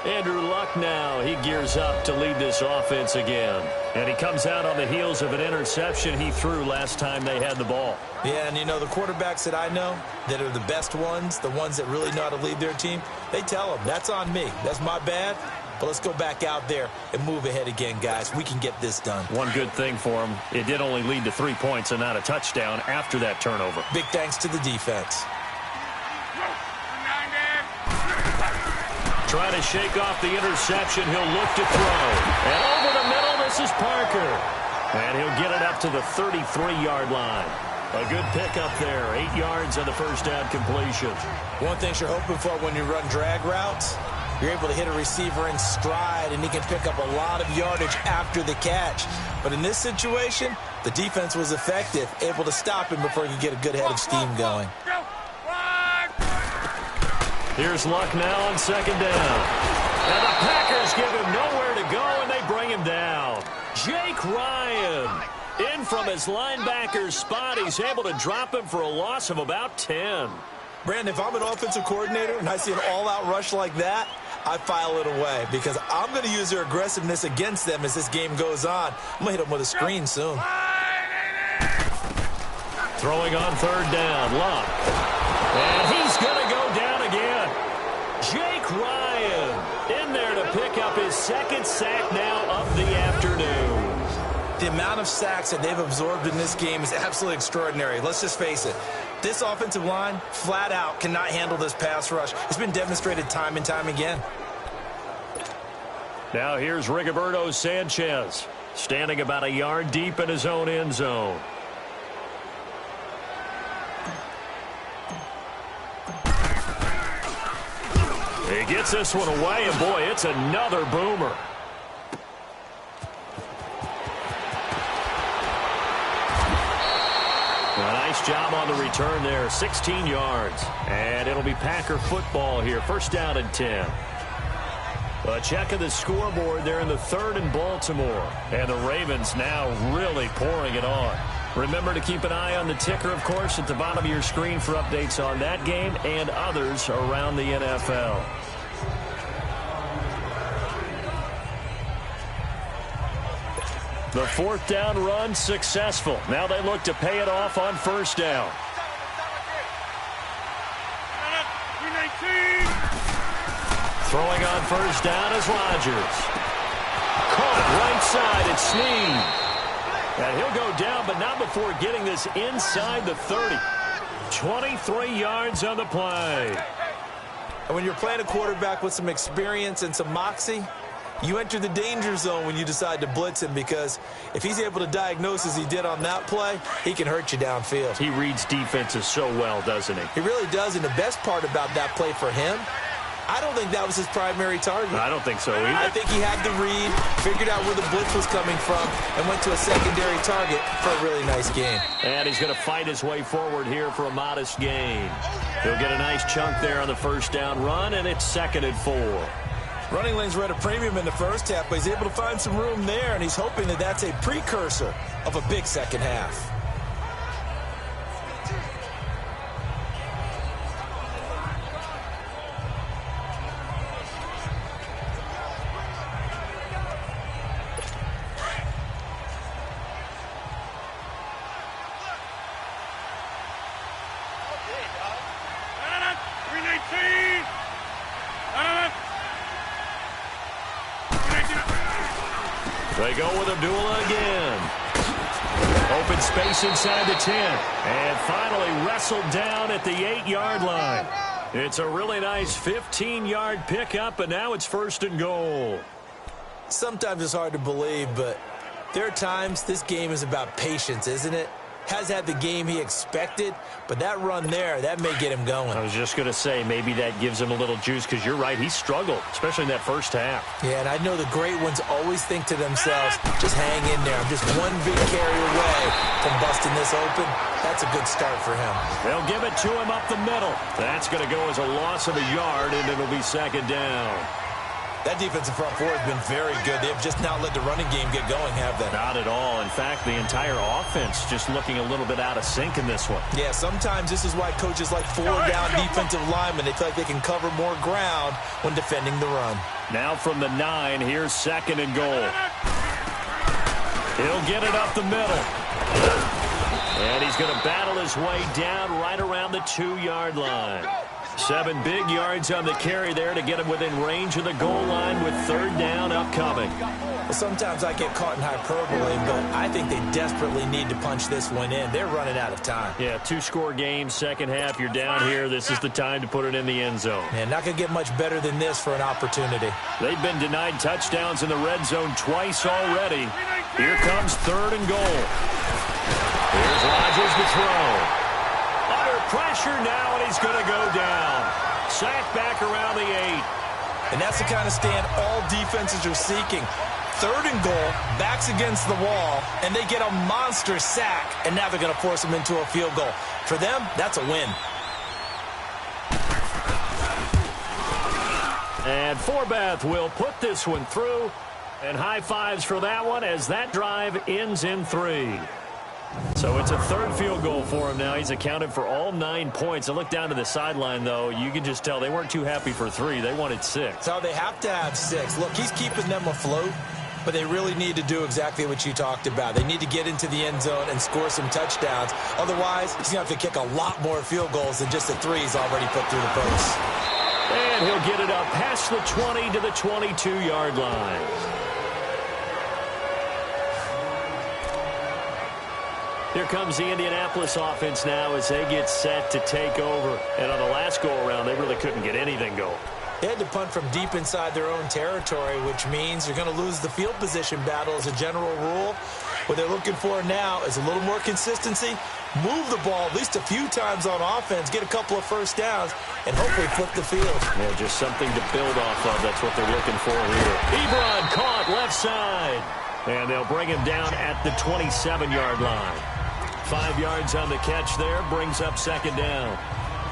Andrew Luck now, he gears up to lead this offense again. And he comes out on the heels of an interception he threw last time they had the ball. Yeah, and you know, the quarterbacks that I know that are the best ones, the ones that really know how to lead their team, they tell them, that's on me. That's my bad. But let's go back out there and move ahead again, guys. We can get this done. One good thing for him, it did only lead to 3 points and not a touchdown after that turnover. Big thanks to the defense. Trying to shake off the interception. He'll look to throw. And over the middle, this is Parker. And he'll get it up to the 33-yard line. A good pickup there. 8 yards on the first down completion. One thing you're hoping for when you run drag routes, you're able to hit a receiver in stride, and he can pick up a lot of yardage after the catch. But in this situation, the defense was effective, able to stop him before he could get a good head of steam going. Here's Luck now on second down. And the Packers give him nowhere to go, and they bring him down. Jake Ryan in from his linebacker's spot. He's able to drop him for a loss of about 10. Brandon, if I'm an offensive coordinator and I see an all-out rush like that, I file it away because I'm going to use their aggressiveness against them as this game goes on. I'm going to hit them with a screen soon. Throwing on third down, Luck. And he's going to go down again. Jake Ryan in there to pick up his second sack now of the afternoon. The amount of sacks that they've absorbed in this game is absolutely extraordinary. Let's just face it. This offensive line, flat out, cannot handle this pass rush. It's been demonstrated time and time again. Now here's Rigoberto Sanchez, standing about a yard deep in his own end zone. He gets this one away, and boy, it's another boomer. A nice job on the return there, 16 yards. And it'll be Packer football here, first down and 10. A check of the scoreboard there in the third in Baltimore. And the Ravens now really pouring it on. Remember to keep an eye on the ticker, of course, at the bottom of your screen for updates on that game and others around the NFL. The fourth down run successful. Now they look to pay it off on first down. Throwing on first down is Rodgers. Caught right side, it's Snead. And he'll go down, but not before getting this inside the 30. 23 yards on the play. And when you're playing a quarterback with some experience and some moxie, you enter the danger zone when you decide to blitz him, because if he's able to diagnose as he did on that play, he can hurt you downfield. He reads defenses so well, doesn't he? He really does, and the best part about that play for him, I don't think that was his primary target. I don't think so either. I think he had the read, figured out where the blitz was coming from, and went to a secondary target for a really nice gain. And he's going to fight his way forward here for a modest gain. He'll get a nice chunk there on the first down run, and it's 2nd and 4. Running lanes were at a premium in the first half, but he's able to find some room there, and he's hoping that that's a precursor of a big second half. They go with Abdullah again. Open space inside the 10. And finally wrestled down at the 8-yard line. It's a really nice 15-yard pickup, and now it's 1st and goal. Sometimes it's hard to believe, but there are times this game is about patience, isn't it? has had the game he expected, but that run there, that may get him going. I was just going to say, maybe that gives him a little juice, because you're right, he struggled, especially in that first half. Yeah, and I know the great ones always think to themselves, just hang in there. I'm just one big carry away from busting this open. That's a good start for him. They'll give it to him up the middle. That's going to go as a loss of a yard, and it'll be second down. That defensive front four has been very good. They have just not let the running game get going, have they? Not at all. In fact, the entire offense just looking a little bit out of sync in this one. Yeah, sometimes this is why coaches like four-down defensive linemen. They feel like they can cover more ground when defending the run. Now from the 9, here's second and goal. He'll get it up the middle. And he's going to battle his way down right around the 2-yard line. 7 big yards on the carry there to get him within range of the goal line with third down upcoming. Well, sometimes I get caught in hyperbole, but I think they desperately need to punch this one in. They're running out of time. Yeah, 2-score game, second half, you're down here. This is the time to put it in the end zone. Man, not going to get much better than this for an opportunity. They've been denied touchdowns in the red zone twice already. Here comes third and goal. Here's Rodgers to throw. Under pressure now, and he's going to go down. Sacked back around the 8. And that's the kind of stand all defenses are seeking. Third and goal, backs against the wall, and they get a monster sack, and now they're going to force them into a field goal. For them, that's a win. And Forbath will put this one through, and high fives for that one as that drive ends in 3. So it's a third field goal for him now. He's accounted for all 9 points. I look down to the sideline, though. You can just tell they weren't too happy for 3. They wanted 6. So they have to have 6. Look, he's keeping them afloat, but they really need to do exactly what you talked about. They need to get into the end zone and score some touchdowns. Otherwise, he's going to have to kick a lot more field goals than just the 3 he's already put through the post. And he'll get it up past the 20 to the 22-yard line. Here comes the Indianapolis offense now as they get set to take over. And on the last go-around, they really couldn't get anything going. They had to punt from deep inside their own territory, which means you're going to lose the field position battle as a general rule. What they're looking for now is a little more consistency, move the ball at least a few times on offense, get a couple of first downs, and hopefully flip the field. Yeah, just something to build off of. That's what they're looking for here. Ebron caught left side. And they'll bring him down at the 27-yard line. 5 yards on the catch there, brings up second down.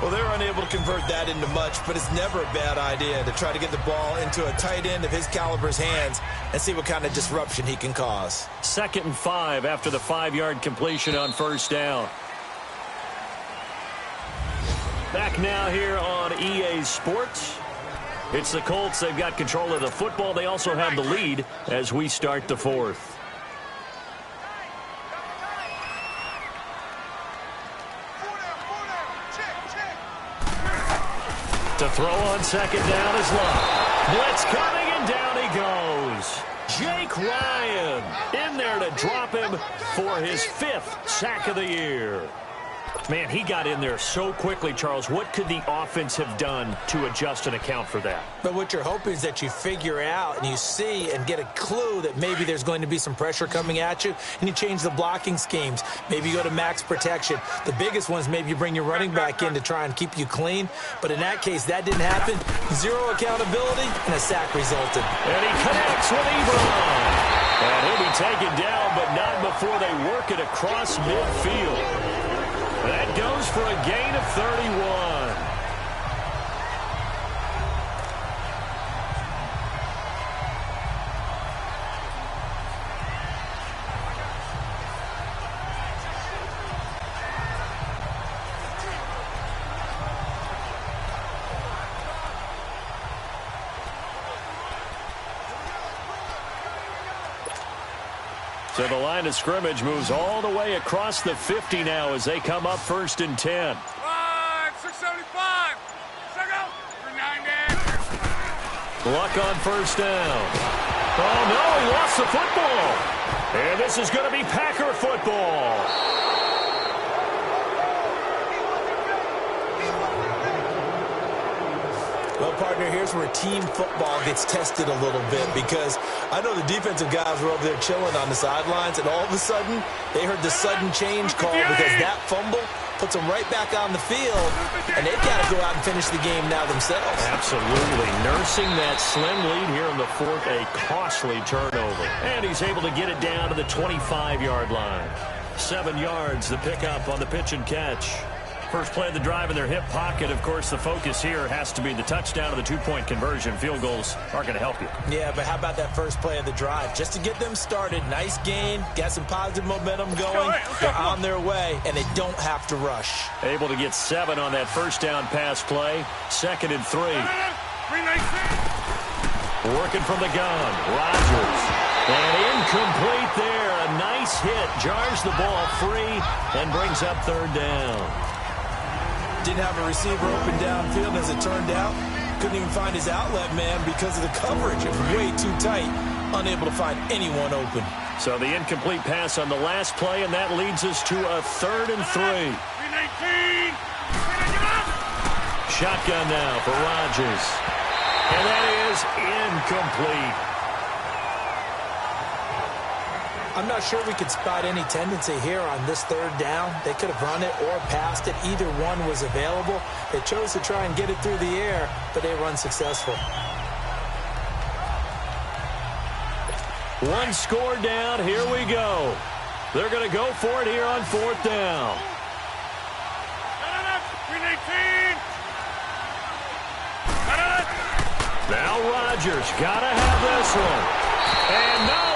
Well, they're unable to convert that into much, but it's never a bad idea to try to get the ball into a tight end of his caliber's hands and see what kind of disruption he can cause. 2nd and 5 after the 5-yard completion on first down. Back now here on EA Sports. It's the Colts. They've got control of the football. They also have the lead as we start the 4th. To throw on second down is Love. Blitz coming, and down he goes. Jake Ryan in there to drop him for his 5th sack of the year. Man, he got in there so quickly, Charles. What could the offense have done to adjust and account for that? But what you're hoping is that you figure out and you see and get a clue that maybe there's going to be some pressure coming at you, and you change the blocking schemes. Maybe you go to max protection. The biggest one is maybe you bring your running back in to try and keep you clean. But in that case, that didn't happen. 0 accountability, and a sack resulted. And he connects with Ebron. And he'll be taken down, but not before they work it across midfield. That goes for a gain of 31. So the line of scrimmage moves all the way across the 50 now as they come up 1st and 10. 675. Second. 390. Luck on first down. Oh, no, he lost the football. And this is going to be Packer football. Well, partner, here's where team football gets tested a little bit, because I know the defensive guys were over there chilling on the sidelines, and all of a sudden, they heard the sudden change call because that fumble puts them right back on the field, and they've got to go out and finish the game now themselves. Absolutely. Nursing that slim lead here in the fourth, a costly turnover. And he's able to get it down to the 25-yard line. 7 yards, the pickup on the pitch and catch. First play of the drive in their hip pocket. Of course, the focus here has to be the touchdown or the two-point conversion. Field goals aren't going to help you. Yeah, but how about that first play of the drive? Just to get them started, nice gain, got some positive momentum going. They're on their way, and they don't have to rush. Able to get 7 on that first down pass play. 2nd and 3. Working from the gun. Rodgers. And incomplete there. A nice hit. Jars the ball free and brings up 3rd down. Didn't have a receiver open downfield, as it turned out. Couldn't even find his outlet man because of the coverage. It was way too tight. Unable to find anyone open. So the incomplete pass on the last play, and that leads us to a 3rd and 3. Shotgun now for Rodgers. And that is incomplete. I'm not sure we could spot any tendency here on this 3rd down. They could have run it or passed it. Either one was available. They chose to try and get it through the air, but they were unsuccessful. 1 score down. Here we go. They're going to go for it here on 4th down. Now Rodgers got to have this one. And no,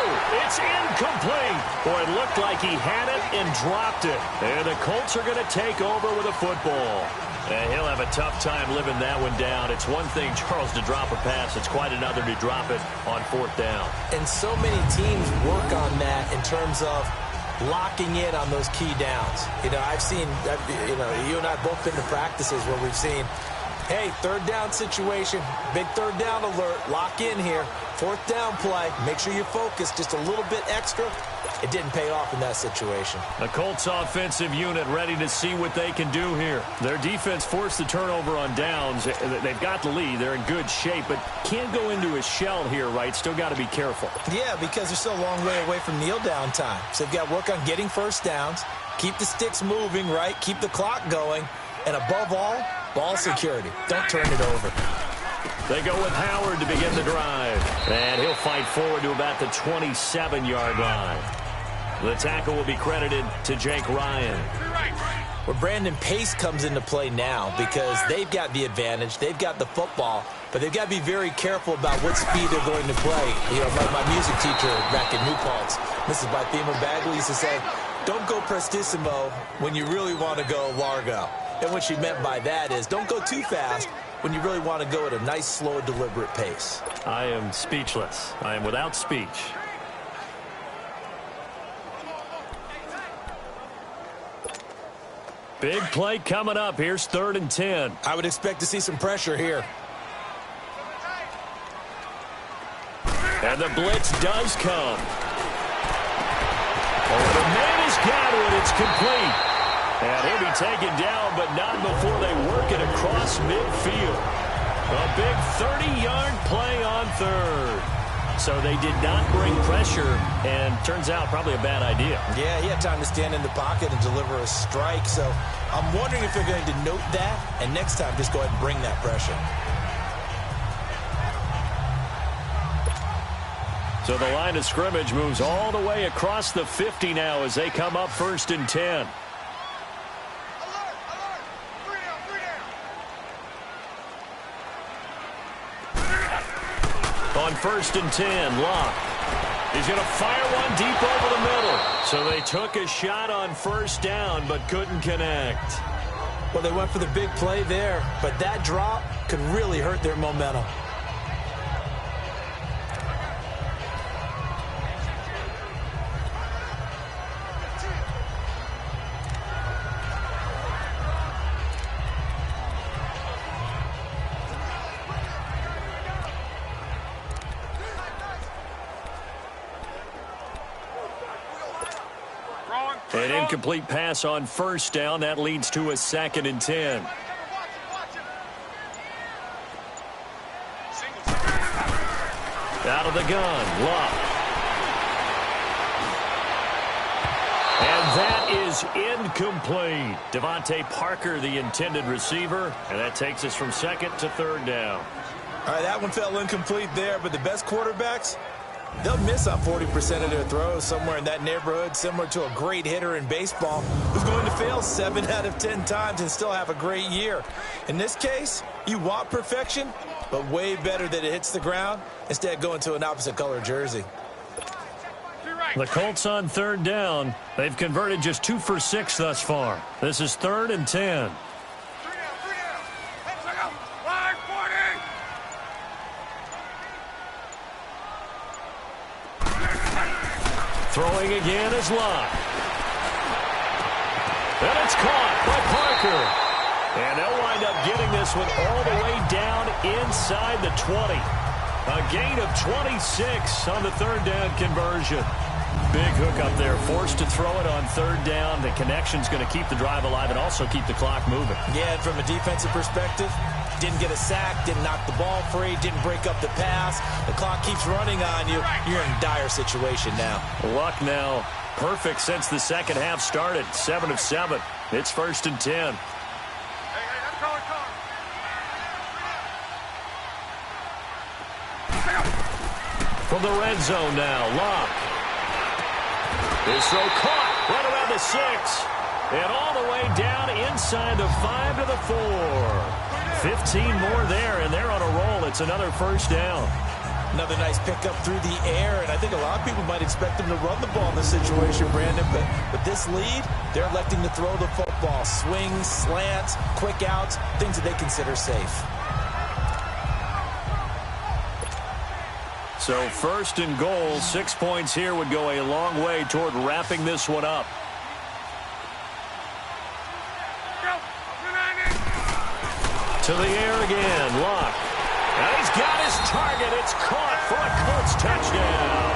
it's incomplete. Boy, it looked like he had it and dropped it. And the Colts are going to take over with a football. And he'll have a tough time living that one down. It's one thing, Charles, to drop a pass. It's quite another to drop it on 4th down. And so many teams work on that in terms of locking in on those key downs. You know, I've seen, you and I have both been to practices where we've seen, hey, 3rd down situation, big 3rd down alert, lock in here. 4th down play, make sure you focus just a little bit extra. It didn't pay off in that situation. The Colts offensive unit ready to see what they can do here. Their defense forced the turnover on downs. They've got the lead. They're in good shape, but can't go into a shell here, right? Still got to be careful. Yeah, because they're still a long way away from kneel down time. So they've got to work on getting first downs, keep the sticks moving, right? Keep the clock going, and above all, ball security. Don't turn it over. They go with Howard to begin the drive. And he'll fight forward to about the 27-yard line. The tackle will be credited to Jake Ryan. Well, Brandon, pace comes into play now because they've got the advantage. They've got the football, but they've got to be very careful about what speed they're going to play. You know, my music teacher back in New Paltz, Mrs. Bythema Bagley, used to say, don't go prestissimo when you really want to go largo. And what she meant by that is don't go too fast when you really want to go at a nice, slow, deliberate pace. I am speechless. I am without speech. Big play coming up. Here's 3rd and 10. I would expect to see some pressure here. And the blitz does come. Oh, the man has got it. It's complete. And he'll be taken down, but not before they work it across midfield. A big 30-yard play on 3rd. So they did not bring pressure, and turns out probably a bad idea. Yeah, he had time to stand in the pocket and deliver a strike. So I'm wondering if they're going to note that, and next time just go ahead and bring that pressure. So the line of scrimmage moves all the way across the 50 now as they come up 1st and 10. On 1st and 10, Locke. He's going to fire one deep over the middle. So they took a shot on 1st down, but couldn't connect. Well, they went for the big play there, but that drop could really hurt their momentum. An incomplete pass on 1st down. That leads to a 2nd and 10. Out of the gun, Luck. And that is incomplete. Devontae Parker, the intended receiver, and that takes us from second to third down. All right, that one fell incomplete there, but the best quarterbacks, they'll miss on 40% of their throws, somewhere in that neighborhood, similar to a great hitter in baseball who's going to fail 7 out of 10 times and still have a great year. In this case, you want perfection, but way better that it hits the ground instead of going to an opposite color jersey. The Colts on third down. They've converted just 2 for 6 thus far. This is 3rd and 10. Throwing again is Locke. And it's caught by Parker. And they'll wind up getting this one all the way down inside the 20. A gain of 26 on the third down conversion. Big hook up there, forced to throw it on third down. The connection's going to keep the drive alive and also keep the clock moving. Yeah, and from a defensive perspective, didn't get a sack, didn't knock the ball free, didn't break up the pass. The clock keeps running on you. You're in a dire situation now. Luck now perfect since the second half started. 7 of 7. It's 1st and 10. From the red zone now, Locke. His throw caught right around the 6. And all the way down inside the 5 to the 4. 15 more there, and they're on a roll. It's another first down. Another nice pickup through the air, and I think a lot of people might expect them to run the ball in this situation, Brandon, but with this lead, they're electing to throw the football. Swings, slants, quick outs, things that they consider safe. So 1st and goal, 6 points here would go a long way toward wrapping this one up. To the air again, Locke. And he's got his target. It's caught for a Colts touchdown.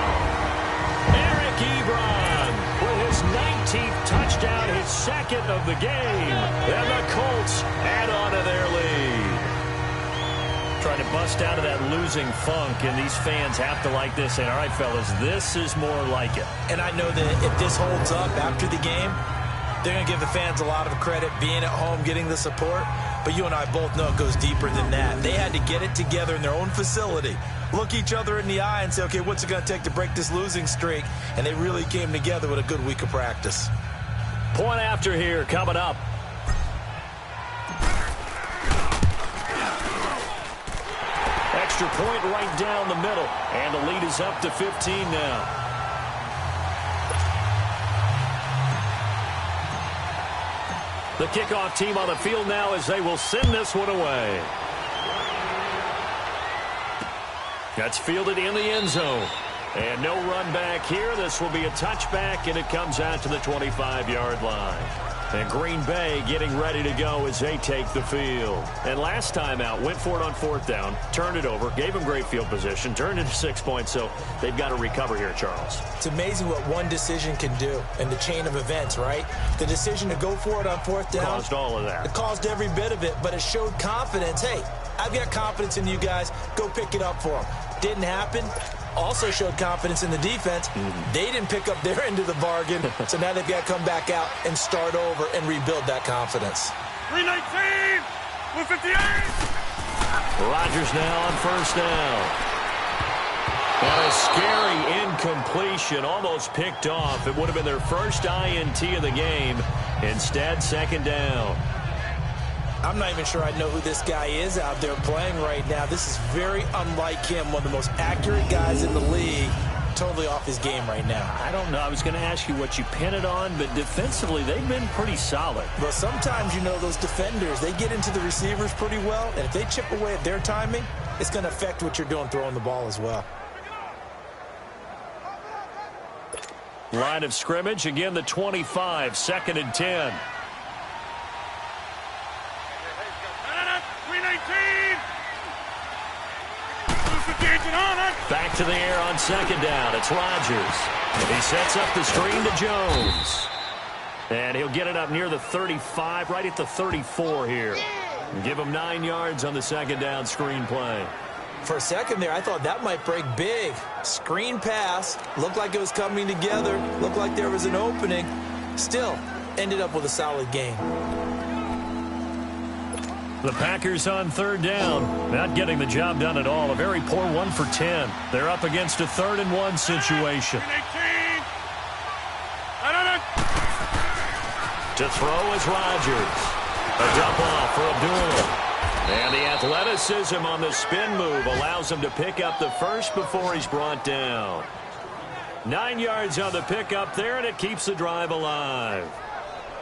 Eric Ebron with his 19th touchdown, his 2nd of the game. And the Colts add on to their lead. Trying to bust out of that losing funk, and these fans have to like this. And all right, fellas, this is more like it. And I know that if this holds up after the game, they're going to give the fans a lot of credit being at home, getting the support. But you and I both know it goes deeper than that. They had to get it together in their own facility, look each other in the eye and say, okay, what's it going to take to break this losing streak? And they really came together with a good week of practice. Point after here coming up. Extra point right down the middle. And the lead is up to 15 now. The kickoff team on the field now as they will send this one away. That's fielded in the end zone. And no run back here. This will be a touchback, and it comes out to the 25-yard line. And Green Bay getting ready to go as they take the field. And last time out, went for it on 4th down, turned it over, gave them great field position, turned it to 6 points, so they've got to recover here, Charles. It's amazing what one decision can do in the chain of events, right? The decision to go for it on 4th down. Caused all of that. It caused every bit of it, but it showed confidence. Hey, I've got confidence in you guys. Go pick it up for them. Didn't happen. Also showed confidence in the defense. They didn't pick up their end of the bargain, so now they've got to come back out and start over and rebuild that confidence. 319, 158. Rodgers now on 1st down. And a scary incompletion, almost picked off. It would have been their first INT of the game. Instead, 2nd down. I'm not even sure I know who this guy is out there playing right now. This is very unlike him, one of the most accurate guys in the league. Totally off his game right now. I don't know. I was going to ask you what you pin it on, but defensively, they've been pretty solid. Well, sometimes, you know, those defenders, they get into the receivers pretty well, and if they chip away at their timing, it's going to affect what you're doing throwing the ball as well. Line of scrimmage, again, the 25, 2nd and 10. Back to the air on 2nd down. It's Rodgers. He sets up the screen to Jones. And he'll get it up near the 35, right at the 34 here. Give him 9 yards on the 2nd down screen play. For a second there, I thought that might break big. Screen pass. Looked like it was coming together. Looked like there was an opening. Still, ended up with a solid game. The Packers on third down. Not getting the job done at all. A very poor 1 for 10. They're up against a 3rd and 1 situation. To throw is Rodgers. A dump off for Abdullah. And the athleticism on the spin move allows him to pick up the first before he's brought down. 9 yards on the pickup there, and it keeps the drive alive.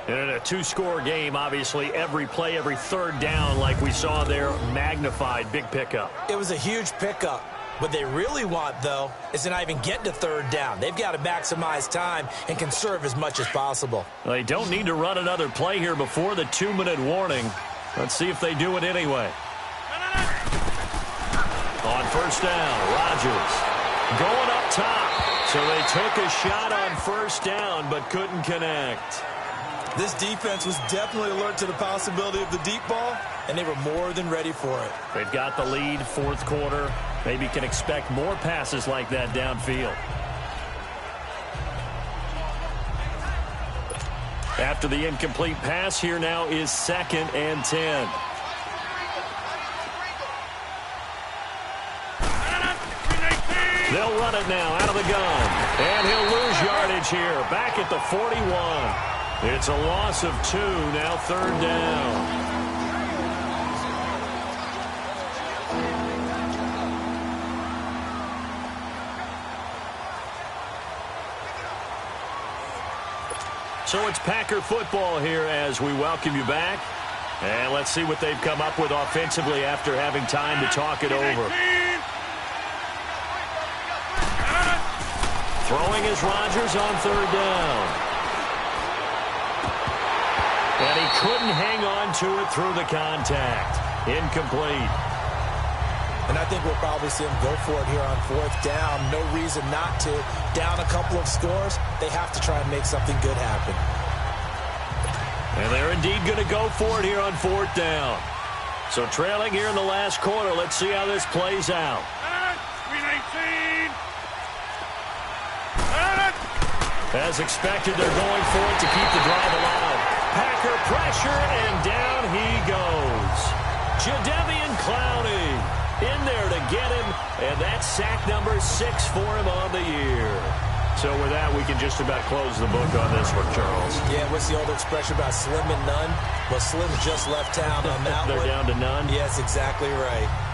And in a 2-score game, obviously, every play, every third down, like we saw there, magnified. Big pickup. It was a huge pickup. What they really want, though, is to not even get to third down. They've got to maximize time and conserve as much as possible. They don't need to run another play here before the 2-minute warning. Let's see if they do it anyway. On first down, Rodgers going up top. So they took a shot on first down but couldn't connect. This defense was definitely alert to the possibility of the deep ball, and they were more than ready for it. They've got the lead, 4th quarter. Maybe can expect more passes like that downfield. After the incomplete pass, here now is 2nd and 10. They'll run it now out of the gun. And he'll lose yardage here. Back at the 41. It's a loss of 2, now 3rd down. So it's Packer football here as we welcome you back. And let's see what they've come up with offensively after having time to talk it over. Throwing is Rodgers on 3rd down. And he couldn't hang on to it through the contact. Incomplete. And I think we'll probably see him go for it here on 4th down. No reason not to. Down a couple of scores, they have to try and make something good happen. And they're indeed going to go for it here on 4th down. So trailing here in the last quarter. Let's see how this plays out. As expected, they're going for it to keep the drive alive. Packer pressure, and down he goes. Jadeveon Clowney in there to get him, and that's sack number 6 for him on the year. So with that, we can just about close the book on this one, Charles. Yeah, what's the old expression about slim and none? Well, Slim just left town on that They're one. down to none? Yes, exactly right.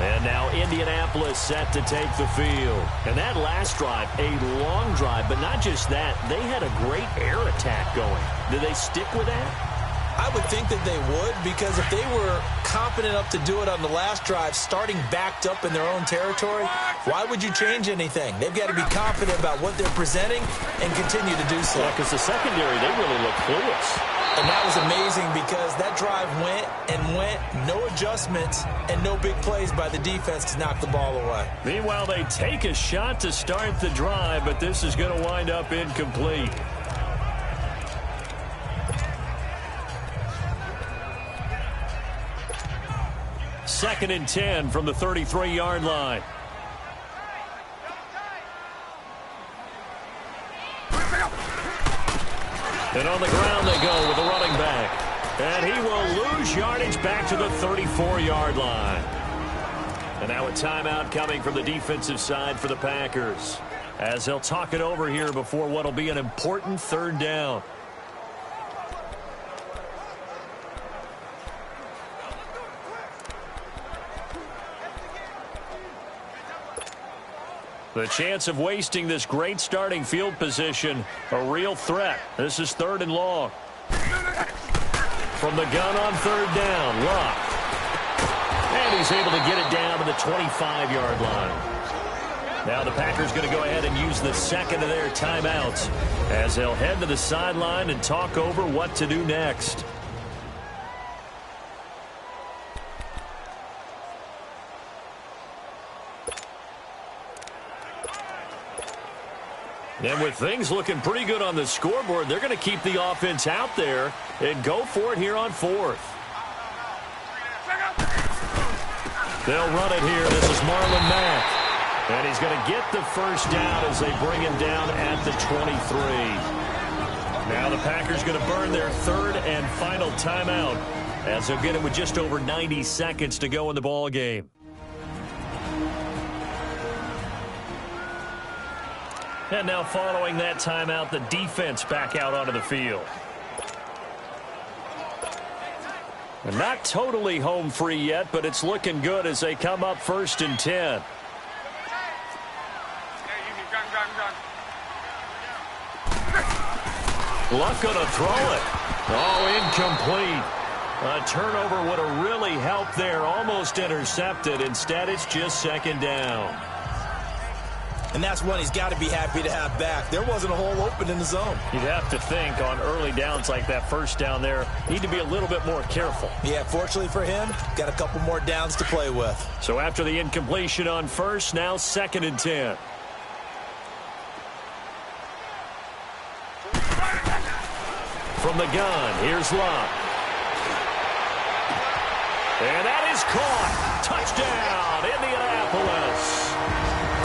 And now Indianapolis set to take the field. And that last drive, a long drive, but not just that. They had a great air attack going. Do they stick with that? I would think that they would, because if they were confident enough to do it on the last drive, starting backed up in their own territory, why would you change anything? They've got to be confident about what they're presenting and continue to do so. Yeah, because the secondary, they really look clueless. And that was amazing because that drive went and went, no adjustments, and no big plays by the defense to knock the ball away. Meanwhile, they take a shot to start the drive, but this is going to wind up incomplete. Second and 10 from the 33-yard line. And on the ground they go with a running back. And he will lose yardage back to the 34-yard line. And now a timeout coming from the defensive side for the Packers, as they'll talk it over here before what will be an important 3rd down. The chance of wasting this great starting field position, a real threat. This is 3rd and long. From the gun on 3rd down, Luck. And he's able to get it down to the 25-yard line. Now the Packers going to go ahead and use the second of their timeouts as they'll head to the sideline and talk over what to do next. And with things looking pretty good on the scoreboard, they're going to keep the offense out there and go for it here on 4th. They'll run it here. This is Marlon Mack. And he's going to get the first down as they bring him down at the 23. Now the Packers going to burn their third and final timeout as they'll get it with just over 90 seconds to go in the ball game. And now following that timeout, the defense back out onto the field. And not totally home free yet, but it's looking good as they come up 1st and 10. Luck going to throw it. Oh, incomplete. A turnover would have really helped there. Almost intercepted. Instead, it's just 2nd down. And that's one he's got to be happy to have back. There wasn't a hole open in the zone. You'd have to think on early downs like that first down there, need to be a little bit more careful. Yeah, fortunately for him, got a couple more downs to play with. So after the incompletion on first, now 2nd and 10. From the gun, here's Love. And that is caught. Touchdown, Indianapolis.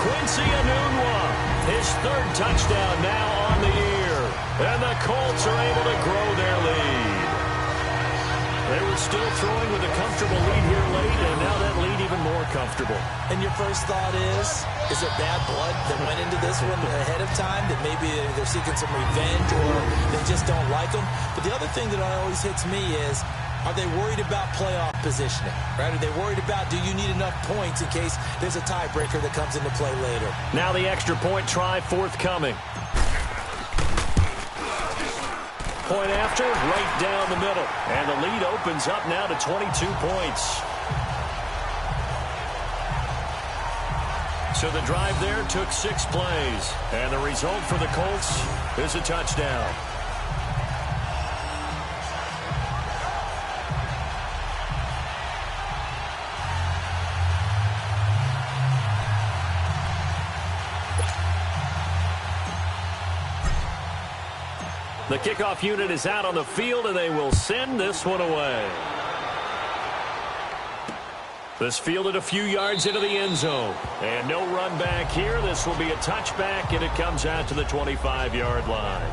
Quincy Enunwa, his 3rd touchdown now on the year. And the Colts are able to grow their lead. They were still throwing with a comfortable lead here late, and now that lead even more comfortable. And your first thought is there bad blood that went into this one ahead of time, that maybe they're seeking some revenge or they just don't like them? But the other thing that always hits me is, are they worried about playoff positioning? Right? Are they worried about, do you need enough points in case there's a tiebreaker that comes into play later? Now the extra point try forthcoming. Point after, right down the middle. And the lead opens up now to 22 points. So the drive there took 6 plays. And the result for the Colts is a touchdown. The kickoff unit is out on the field, and they will send this one away. This fielded a few yards into the end zone. And no run back here. This will be a touchback, and it comes out to the 25-yard line.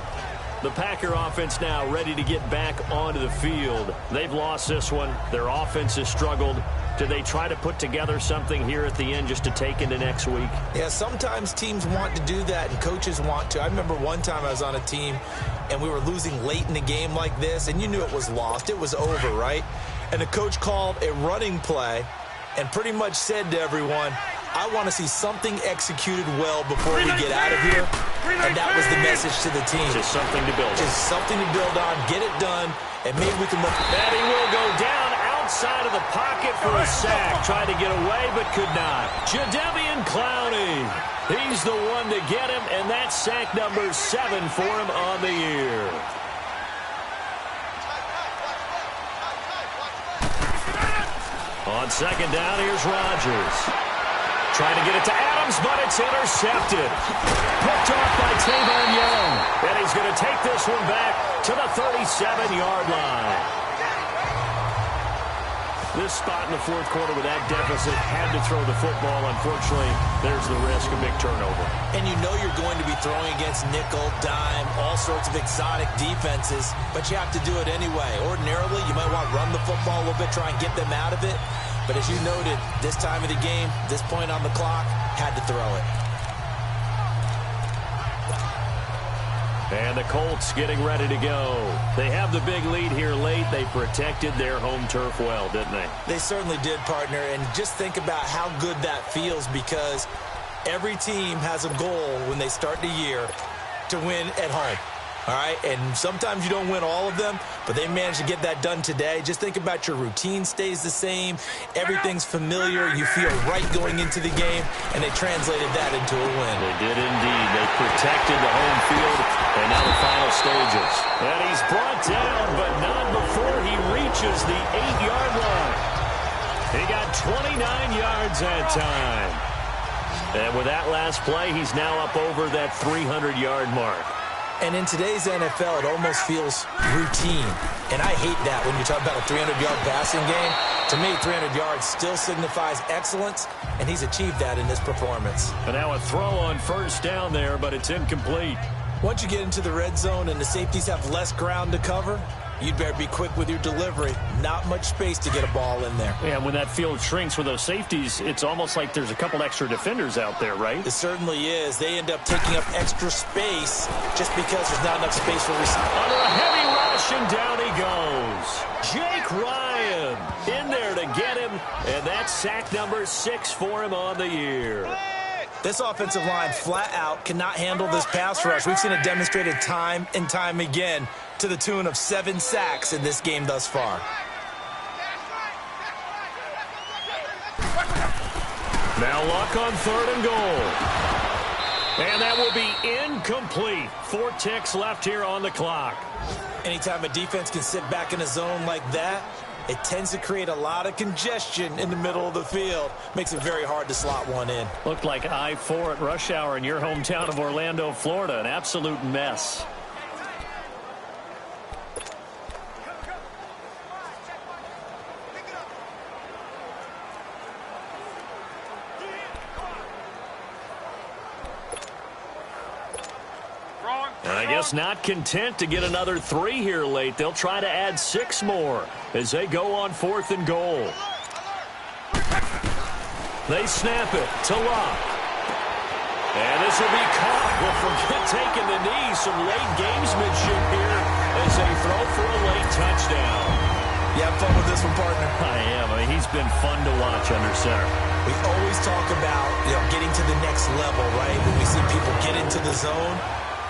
The Packer offense now ready to get back onto the field. They've lost this one. Their offense has struggled. Do they try to put together something here at the end just to take into next week? Yeah, sometimes teams want to do that and coaches want to. I remember one time I was on a team and we were losing late in the game like this, and you knew it was lost. It was over, right? And the coach called a running play and pretty much said to everyone, I want to see something executed well before we get out of here. And that was the message to the team. Just something to build on. Just something to build on, get it done, and maybe we can look. And he will go down outside of the pocket for a sack. Tried to get away, but could not. Jadeveon Clowney. He's the one to get him, and that's sack number 7 for him on the year. On 2nd down, here's Rodgers. Trying to get it to Adams, but it's intercepted. Picked off by Tavon Young. And he's going to take this one back to the 37-yard line. This spot in the 4th quarter with that deficit had to throw the football. Unfortunately, there's the risk of big turnover. And you know you're going to be throwing against nickel, dime, all sorts of exotic defenses, but you have to do it anyway. Ordinarily, you might want to run the football a little bit, try and get them out of it. But as you noted, this time of the game, this point on the clock, had to throw it. And the Colts getting ready to go. They have the big lead here late. They protected their home turf well, didn't they? They certainly did, partner. And just think about how good that feels, because every team has a goal when they start the year to win at home. All right, and sometimes you don't win all of them, but they managed to get that done today. Just think about your routine stays the same. Everything's familiar. You feel right going into the game, and they translated that into a win. They did indeed. They protected the home field, and now the final stages. And he's brought down, but not before he reaches the 8-yard line. He got 29 yards that time. And with that last play, he's now up over that 300-yard mark. And in today's NFL, it almost feels routine. And I hate that when you talk about a 300-yard passing game. To me, 300 yards still signifies excellence, and he's achieved that in this performance. And now a throw on first down there, but it's incomplete. Once you get into the red zone and the safeties have less ground to cover, you'd better be quick with your delivery. Not much space to get a ball in there. Yeah, when that field shrinks with those safeties, it's almost like there's a couple extra defenders out there, right? It certainly is. They end up taking up extra space just because there's not enough space for receivers. Under a heavy rush, and down he goes. Jake Ryan in there to get him, and that's sack number 6 for him on the year. This offensive line flat out cannot handle this pass rush. We've seen it demonstrated time and time again to the tune of 7 sacks in this game thus far. Now Luck on 3rd and goal. And that will be incomplete. 4 ticks left here on the clock. Anytime a defense can sit back in a zone like that, it tends to create a lot of congestion in the middle of the field. Makes it very hard to slot one in. Looked like I-4 at rush hour in your hometown of Orlando, Florida. An absolute mess. And I guess not content to get another 3 here late. They'll try to add 6 more as they go on 4th and goal. They snap it to Luck. And this will be caught. Well, forget taking the knee. Some late gamesmanship here as they throw for a late touchdown. You have fun with this one, partner? I am. I mean, he's been fun to watch under center. We always talk about, getting to the next level, right? When we see people get into the zone.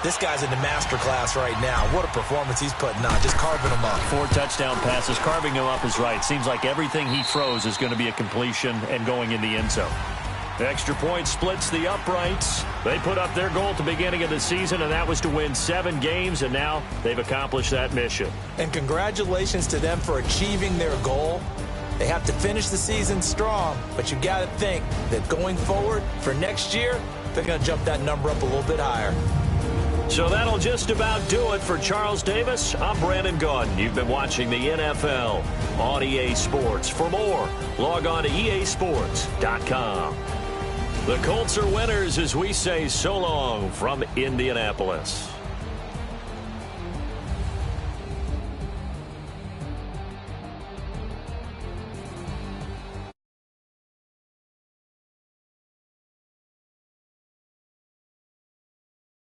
This guy's in the master class right now. What a performance he's putting on, just carving them up. 4 touchdown passes. Carving him up is right. Seems like everything he throws is going to be a completion and going in the end zone. The extra point splits the uprights. They put up their goal at the beginning of the season, and that was to win 7 games, and now they've accomplished that mission. And congratulations to them for achieving their goal. They have to finish the season strong, but you got to think that going forward for next year, they're going to jump that number up a little bit higher. So that'll just about do it for Charles Davis. I'm Brandon Gaudin. You've been watching the NFL on EA Sports. For more, log on to easports.com. The Colts are winners as we say so long from Indianapolis.